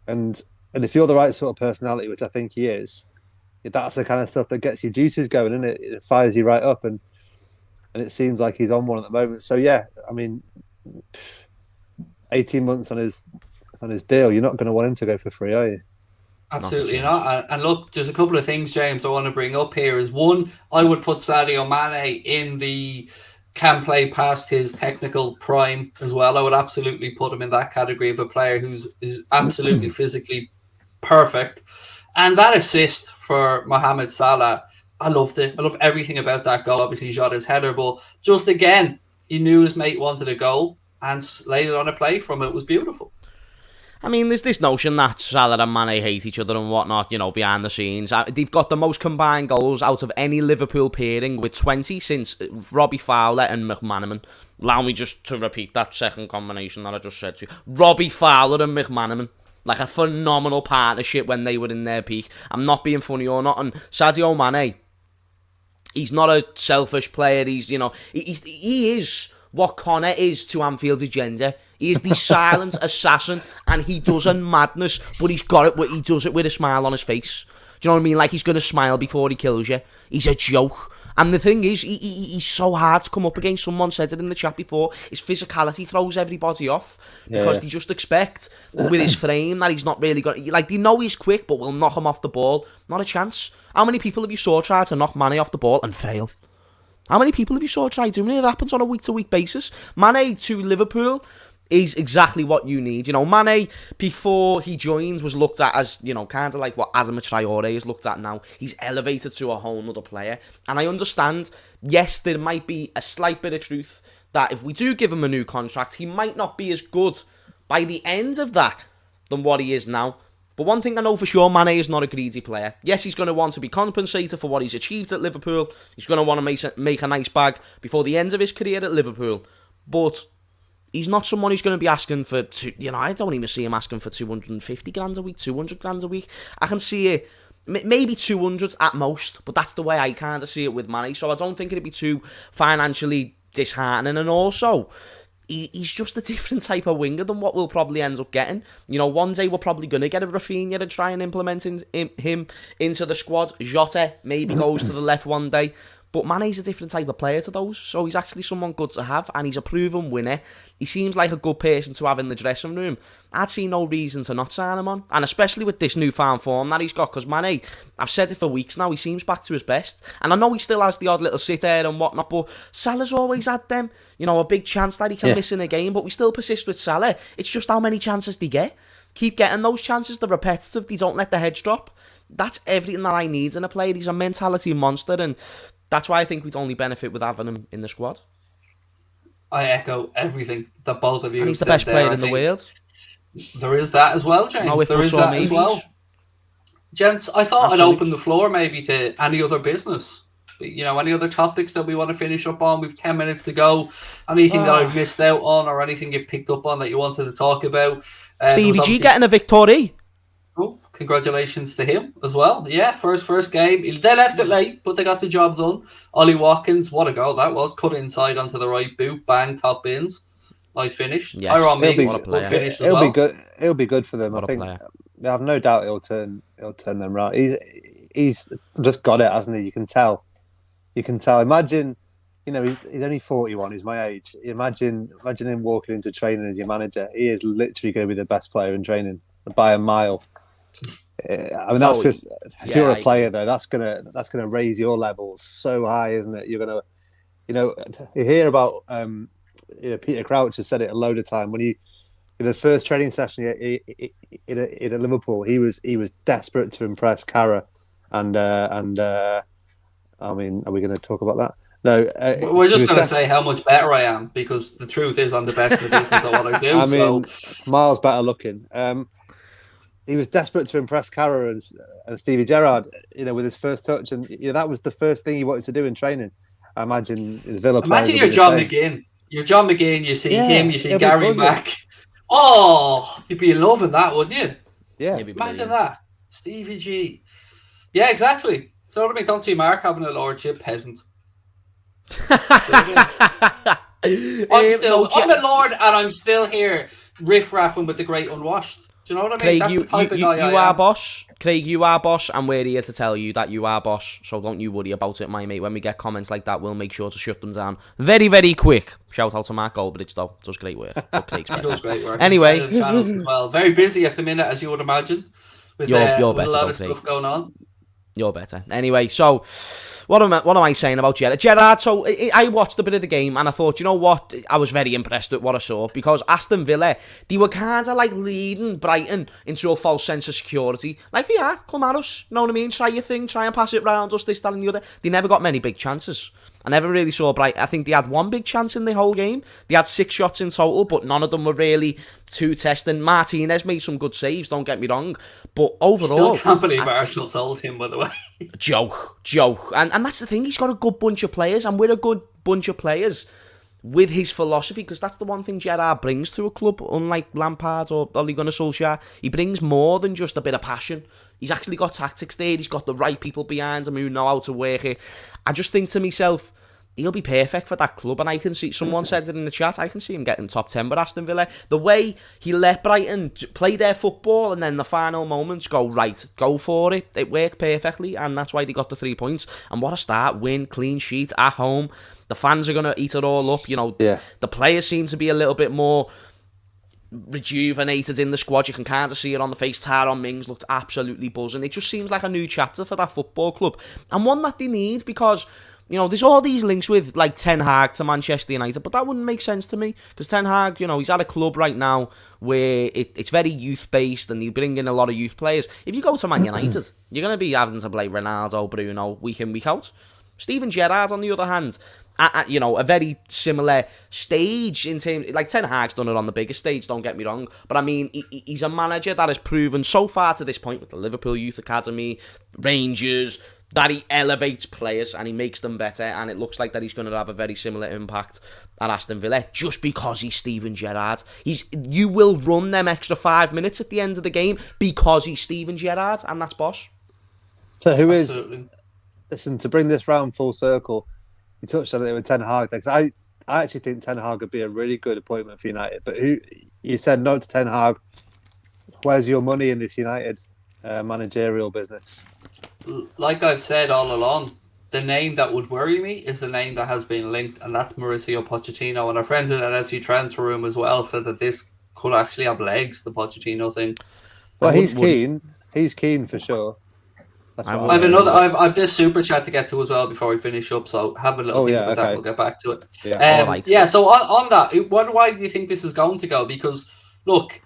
And if you're the right sort of personality, which I think he is, that's the kind of stuff that gets your juices going, isn't it? It fires you right up, and it seems like he's on one at the moment. So yeah, 18 months on his deal, you're not going to want him to go for free, are you? Absolutely not. And look, there's a couple of things, James, I want to bring up here. Is one, I would put Sadio Mane in the can play past his technical prime as well. I would absolutely put him in that category of a player is absolutely physically perfect. And that assist for Mohamed Salah, I loved it. I love everything about that goal. Obviously, Jota's header, but just again, he knew his mate wanted a goal and laid it on a play from it. It was beautiful. I mean, there's this notion that Salah and Mane hate each other and whatnot, you know, behind the scenes. They've got the most combined goals out of any Liverpool pairing with 20 since Robbie Fowler and McManaman. Allow me just to repeat that second combination that I just said to you. Robbie Fowler and McManaman. Like a phenomenal partnership when they were in their peak. I'm not being funny or not. And Sadio Mane, he's not a selfish player. He's, you know, he is what Connor is to Anfield's agenda. He is the silent assassin, and he does a madness, but he does it with a smile on his face. Do you know what I mean? Like, he's going to smile before he kills you. He's a joke. And the thing is, he's so hard to come up against. Someone said it in the chat before. His physicality throws everybody off because they just expect, with his frame, that he's not really going to... Like, they know he's quick, but will knock him off the ball. Not a chance. How many people have you saw try to knock Mane off the ball and fail? How many people have you saw try doing it? It happens on a week-to-week basis. Mane to Liverpool is exactly what you need. You know, Mane, before he joined, was looked at as, you know, kind of like what Adama Traore is looked at now. He's elevated to a whole nother player. And I understand, yes, there might be a slight bit of truth that if we do give him a new contract, he might not be as good by the end of that than what he is now. But one thing I know for sure, Mane is not a greedy player. Yes, he's going to want to be compensated for what he's achieved at Liverpool. He's going to want to make a nice bag before the end of his career at Liverpool. But he's not someone who's going to be asking for, I don't even see him asking for 250 grand a week, 200 grand a week. I can see it, maybe 200 at most, but that's the way I kind of see it with Mane. So I don't think it'd be too financially disheartening. And also, he's just a different type of winger than what we'll probably end up getting. You know, one day we're probably going to get a Rafinha and try and implement him into the squad. Jota maybe goes to the left one day. But Mane's a different type of player to those, so he's actually someone good to have, and he's a proven winner. He seems like a good person to have in the dressing room. I'd see no reason to not sign him on, and especially with this newfound form that he's got, because Mane, I've said it for weeks now, he seems back to his best, and I know he still has the odd little sit there and whatnot, but Salah's always had them, you know, a big chance that he can miss in a game, but we still persist with Salah. It's just how many chances they get. Keep getting those chances, they're repetitive, they don't let the heads drop. That's everything that I need in a player. He's a mentality monster, and that's why I think we'd only benefit with having him in the squad. I echo everything that both of you and he's the said best there. player in the world. There is that as well, James. No, there is that as well. Gents, I thought I'd open the floor maybe to any other business. You know, any other topics that we want to finish up on. We've 10 minutes to go. Anything that I've missed out on or anything you've picked up on that you wanted to talk about. Stevie G getting a victory. Oh, congratulations to him as well. Yeah, first game. They left it late, but they got the job done. Ollie Watkins, what a goal that was. Cut inside onto the right boot, bang, top bins. Nice finish. Yes. Iron Mings, good finish as well. Be good. It'll be good for them. What I think. Player. I have no doubt it'll turn them right. He's just got it, hasn't he? You can tell. Imagine, you know, he's only 41. He's my age. Imagine him walking into training as your manager. He is literally going to be the best player in training by a mile. I mean, that's just if you're a player though, that's gonna raise your levels so high, isn't it? You're gonna, you know, you hear about Peter Crouch has said it a load of time when in the first training session in Liverpool, he was desperate to impress Cara, and I mean, are we going to talk about that? No, we're just going to say how much better I am, because the truth is I'm the best in the business at what I do. I mean, miles better looking. He was desperate to impress Cara and Stevie Gerrard, you know, with his first touch, and that was the first thing he wanted to do in training. I imagine Villa. Imagine you're John McGinn. You're John McGinn. You see him. You see Gary Mack. Oh, you'd be in love with that, wouldn't you? Yeah. Imagine that, Stevie G. Yeah, exactly. So I mean, don't see Mark having a lordship, peasant. I'm a lord, and I'm still here riff-raffing with the great unwashed. Do you know what I mean? Craig, that's the type of guy you are boss. Craig, you are boss, and we're here to tell you that you are boss. So don't you worry about it, my mate. When we get comments like that, we'll make sure to shut them down very, very quick. Shout out to Mark Goldbridge, though. Does great work. He does great work. Anyway, channels as well. Very busy at the minute, as you would imagine. With, you're with better, a lot of stuff going on. You're better. Anyway, so what am I saying about Gerrard? Gerrard, so I watched a bit of the game and I thought, you know what? I was very impressed with what I saw, because Aston Villa, they were kind of like leading Brighton into a false sense of security. Like, yeah, come at us. You know what I mean? Try your thing, try and pass it round us, this, that and the other. They never got many big chances. I never really saw Brighton. I think they had one big chance in the whole game. They had 6 shots in total, but none of them were really too testing. Martinez made some good saves, don't get me wrong. But overall... Still can't believe Arsenal sold him, by the way. Joke. And that's the thing, he's got a good bunch of players, and we're a good bunch of players with his philosophy, because that's the one thing Gerrard brings to a club, unlike Lampard or Ole Gunnar Solskjaer. He brings more than just a bit of passion. He's actually got tactics there. He's got the right people behind him who know how to work it. I just think to myself, he'll be perfect for that club. And I can see, someone said it in the chat, I can see him getting top 10 with Aston Villa. The way he let Brighton play their football and then the final moments go, right, go for it. It worked perfectly, and that's why they got the 3 points. And what a start. Win, clean sheet, at home. The fans are going to eat it all up. You know, The players seem to be a little bit more rejuvenated in the squad. You can kind of see it on the face. Tyrone Mings looked absolutely buzzing. It just seems like a new chapter for that football club, and one that they need, because, you know, there's all these links with like Ten Hag to Manchester United, but that wouldn't make sense to me, because Ten Hag, you know, he's at a club right now where it's very youth based and they bring in a lot of youth players. If you go to Man United, you're going to be having to play Ronaldo, Bruno week in, week out. Steven Gerrard, on the other hand, at you know, a very similar stage in terms, like Ten Hag's done it on the biggest stage, don't get me wrong, but I mean, he's a manager that has proven so far to this point with the Liverpool Youth Academy, Rangers, that he elevates players and he makes them better, and it looks like that he's going to have a very similar impact at Aston Villa, just because he's Steven Gerrard. You will run them extra 5 minutes at the end of the game because he's Steven Gerrard, and that's boss. So who is... Listen, to bring this round full circle, you touched on it with Ten Hag. I actually think Ten Hag would be a really good appointment for United. But you said no to Ten Hag. Where's your money in this United managerial business? Like I've said all along, the name that would worry me is the name that has been linked, and that's Mauricio Pochettino. And our friends in the LFC transfer room as well said that this could actually have legs, the Pochettino thing. Well, he's keen. He's keen for sure. I've this super chat to get to as well before we finish up, so have a little think about that. We'll get back to it. So on that, why do you think this is going to go? Because look,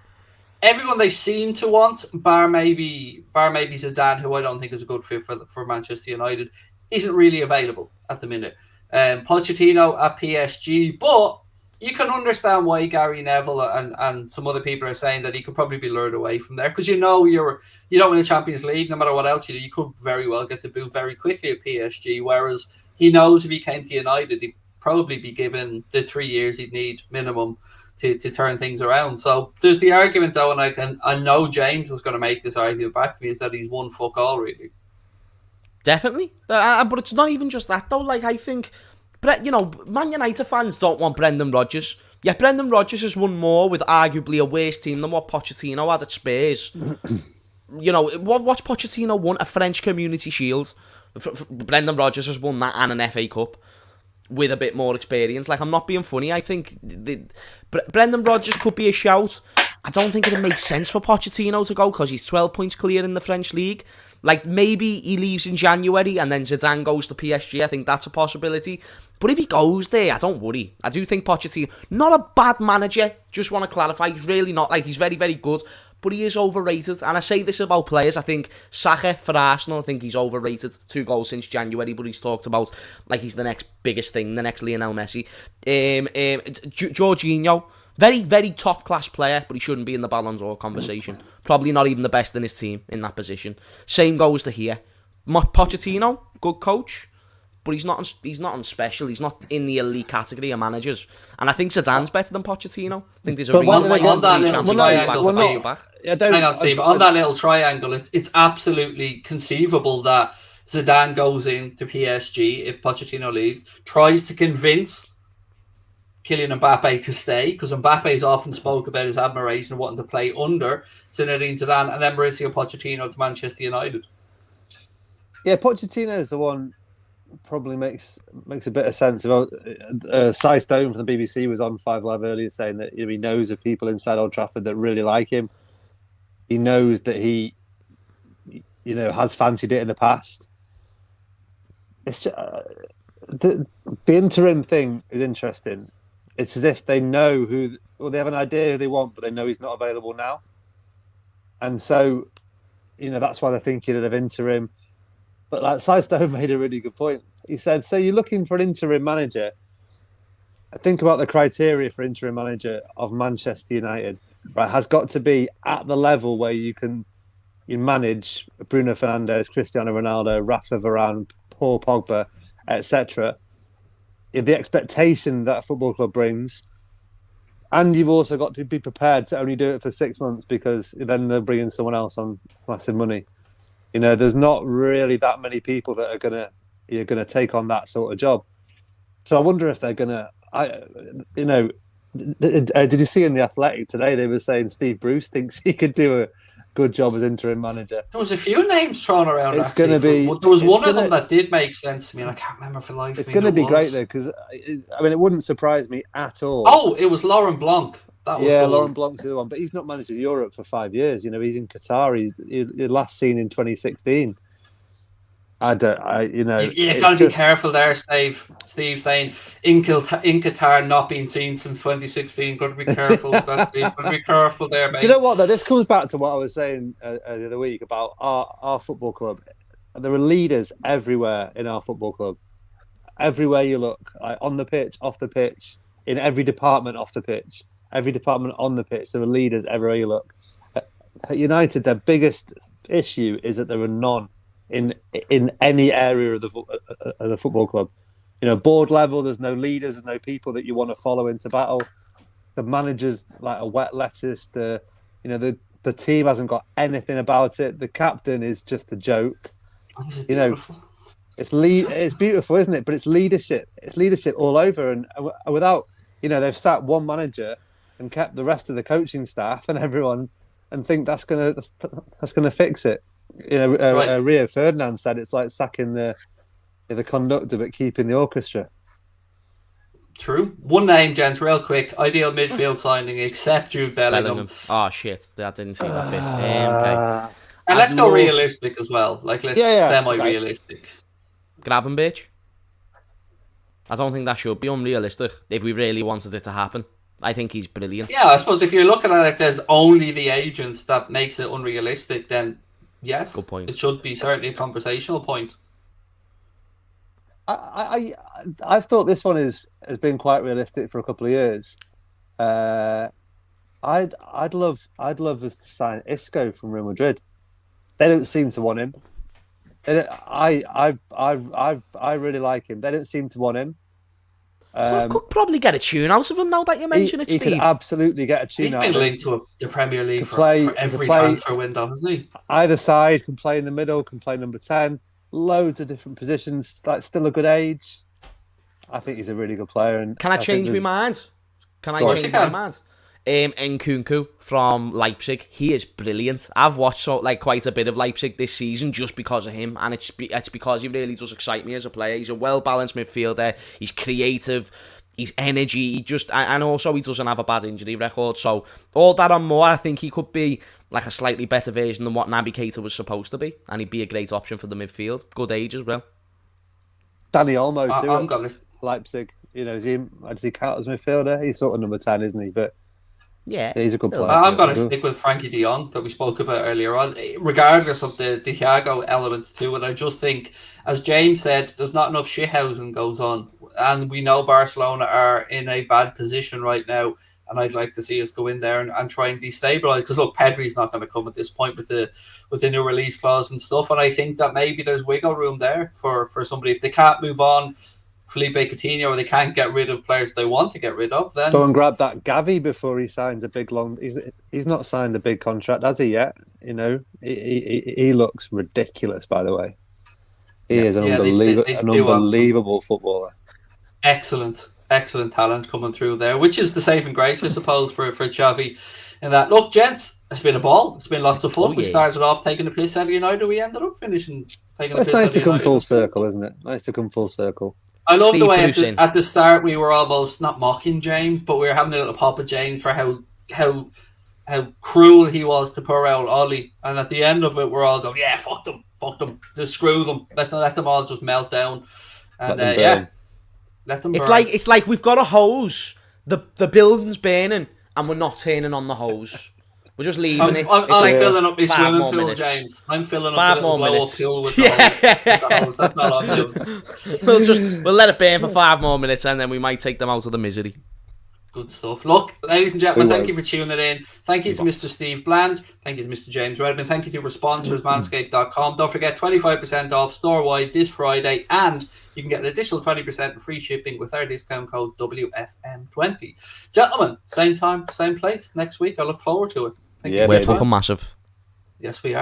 everyone they seem to want, bar maybe Zidane, who I don't think is a good fit for Manchester United, isn't really available at the minute. Pochettino at PSG, but you can understand why Gary Neville and some other people are saying that he could probably be lured away from there, because you don't win the Champions League, no matter what else you do, you could very well get the boot very quickly at PSG, whereas he knows if he came to United, he'd probably be given the 3 years he'd need minimum to turn things around. So there's the argument, though, and I know James is going to make this argument back to me, is that he's won fuck all, really. Definitely. But it's not even just that, though. Like, I think... You know, Man United fans don't want Brendan Rodgers. Yeah, Brendan Rodgers has won more with arguably a worse team than what Pochettino had at Spurs. You know, what's Pochettino won? A French Community Shield. Brendan Rodgers has won that and an FA Cup with a bit more experience. Like, I'm not being funny. I think Brendan Rodgers could be a shout. I don't think it makes sense for Pochettino to go because he's 12 points clear in the French league. Like, maybe he leaves in January and then Zidane goes to PSG. I think that's a possibility. But if he goes there, I don't worry. I do think Pochettino, not a bad manager, just want to clarify, he's really not. Like, he's very, very good, but he is overrated. And I say this about players. I think Saka for Arsenal, I think he's overrated. 2 goals since January, but he's talked about like he's the next biggest thing, the next Lionel Messi. Jorginho, very, very top-class player, but he shouldn't be in the Ballon d'Or conversation. Probably not even the best in his team in that position. Same goes to here. Pochettino, good coach, but he's not on special. He's not in the elite category of managers. And I think Zidane's better than Pochettino. I think there's a reason why he's three chances back. Hang on, Steve. On that little triangle, it's absolutely conceivable that Zidane goes into PSG if Pochettino leaves, tries to convince Kylian Mbappe to stay, because Mbappe's often spoke about his admiration of wanting to play under Zinedine Zidane, and then Mauricio Pochettino to Manchester United. Yeah, Pochettino is the one probably makes a bit of sense. Cy Stone from the BBC was on 5 Live earlier saying that he knows of people inside Old Trafford that really like him. He knows that he, has fancied it in the past. It's just, the interim thing is interesting. It's as if they know they have an idea who they want, but they know he's not available now. And so, that's why they're thinking of interim. But like Sidestone made a really good point. He said, so you're looking for an interim manager. Think about the criteria for interim manager of Manchester United. Right, has got to be at the level where you manage Bruno Fernandes, Cristiano Ronaldo, Rafa Varane, Paul Pogba, etc. The expectation that a football club brings, and you've also got to be prepared to only do it for 6 months because then they're bringing someone else on massive money. There's not really that many people that are gonna take on that sort of job. So I wonder if they're gonna. Did you see in the Athletic today? They were saying Steve Bruce thinks he could do a good job as interim manager. There was a few names thrown around. It's going to be. There was one of them that did make sense to me, and I can't remember for life. It's going to be great though, because it wouldn't surprise me at all. Oh, it was Laurent Blanc. That was Laurent Blanc's the other one, but he's not managed in Europe for 5 years. He's in Qatar. He's last seen in 2016. You got to be careful there, Steve. Steve saying in Qatar not being seen since 2016. Got to be careful. Got to be careful there, mate. Do you know what though? This comes back to what I was saying the other week about our football club. There are leaders everywhere in our football club. Everywhere you look, like on the pitch, off the pitch, in every department off the pitch, every department on the pitch. There are leaders everywhere you look. At United, their biggest issue is that there are none in any area of the football club. Board level, there's no leaders, there's no people that you want to follow into battle. The manager's like a wet lettuce. The team hasn't got anything about it. The captain is just a joke. It's beautiful, isn't it? But it's leadership. It's leadership all over, and without they've sat one manager and kept the rest of the coaching staff and everyone, and think that's gonna fix it. Rio Ferdinand said it's like sacking the conductor but keeping the orchestra. True. One name, gents, real quick. Ideal midfield signing, except Jude Bellingham. Oh shit! I didn't see that bit. Okay. And let's go realistic as well. Like let's semi-realistic. Gravenberch. I don't think that should be unrealistic if we really wanted it to happen. I think he's brilliant. Yeah, I suppose if you're looking at it as only the agents that makes it unrealistic, then yes, good point. It should be certainly a conversational point. I've thought this one has been quite realistic for a couple of years. I'd love us to sign Isco from Real Madrid. They don't seem to want him. I really like him. They don't seem to want him. Could probably get a tune out of him now that you mention it, Steve. He could absolutely get a tune out of him. He's been linked to the Premier League for every transfer window, hasn't he? Either side, can play in the middle, can play number 10. Loads of different positions, like still a good age. I think he's a really good player. And can I change my mind? Nkunku from Leipzig, he is brilliant. I've watched quite a bit of Leipzig this season just because of him, and it's because he really does excite me as a player. He's a well-balanced midfielder, he's creative, he's energy, and also he doesn't have a bad injury record, so all that and more. I think he could be like a slightly better version than what Naby Keita was supposed to be, and he'd be a great option for the midfield. Good age as well. Danny Olmo too, Leipzig. Does he count as midfielder? He's sort of number 10, isn't he? But yeah, he's a good player. I'm going to stick with Frankie de Jong that we spoke about earlier on, regardless of the Thiago elements to it. I just think, as James said, there's not enough shithousing goes on, and we know Barcelona are in a bad position right now, and I'd like to see us go in there and try and destabilise, because look, Pedri's not going to come at this point with the new release clause and stuff, and I think that maybe there's wiggle room there for somebody. If they can't move on Felipe Coutinho, or they can't get rid of players they want to get rid of, then go and grab that Gavi before he signs a big long. He's not signed a big contract, has he yet? He looks ridiculous. By the way, he is an unbelievable footballer. Excellent talent coming through there, which is the saving grace, I suppose, for Xavi. And that, look, gents, it's been a ball. It's been lots of fun. We started off taking a piss out of United. We ended up finishing taking a piss out of United. It's nice to come full circle, isn't it? Nice to come full circle. I love the way at the start we were almost not mocking James, but we were having a little pop at James for how cruel he was to poor old Ollie. And at the end of it, we're all going, yeah, fuck them, just screw them, let them all just melt down. And let them burn. It's like we've got a hose, the building's burning, and we're not turning on the hose. We're just leaving it. I'm like filling up my 5 swimming more pool, minutes. James. I'm filling up 5 the little more blow-up minutes. pool with the hose. That's all I'm doing. We'll let it burn for 5 more minutes, and then we might take them out of the misery. Good stuff. Look, ladies and gentlemen, We thank will. you for tuning in. Thank you to Mr. Steve Bland. Thank you to Mr. James Redmond. Thank you to our sponsors, manscaped.com. Don't forget, 25% off store-wide this Friday, and you can get an additional 20% free shipping with our discount code WFM20. Gentlemen, same time, same place next week. I look forward to it. Thank you. We're fucking massive. Yes, we are.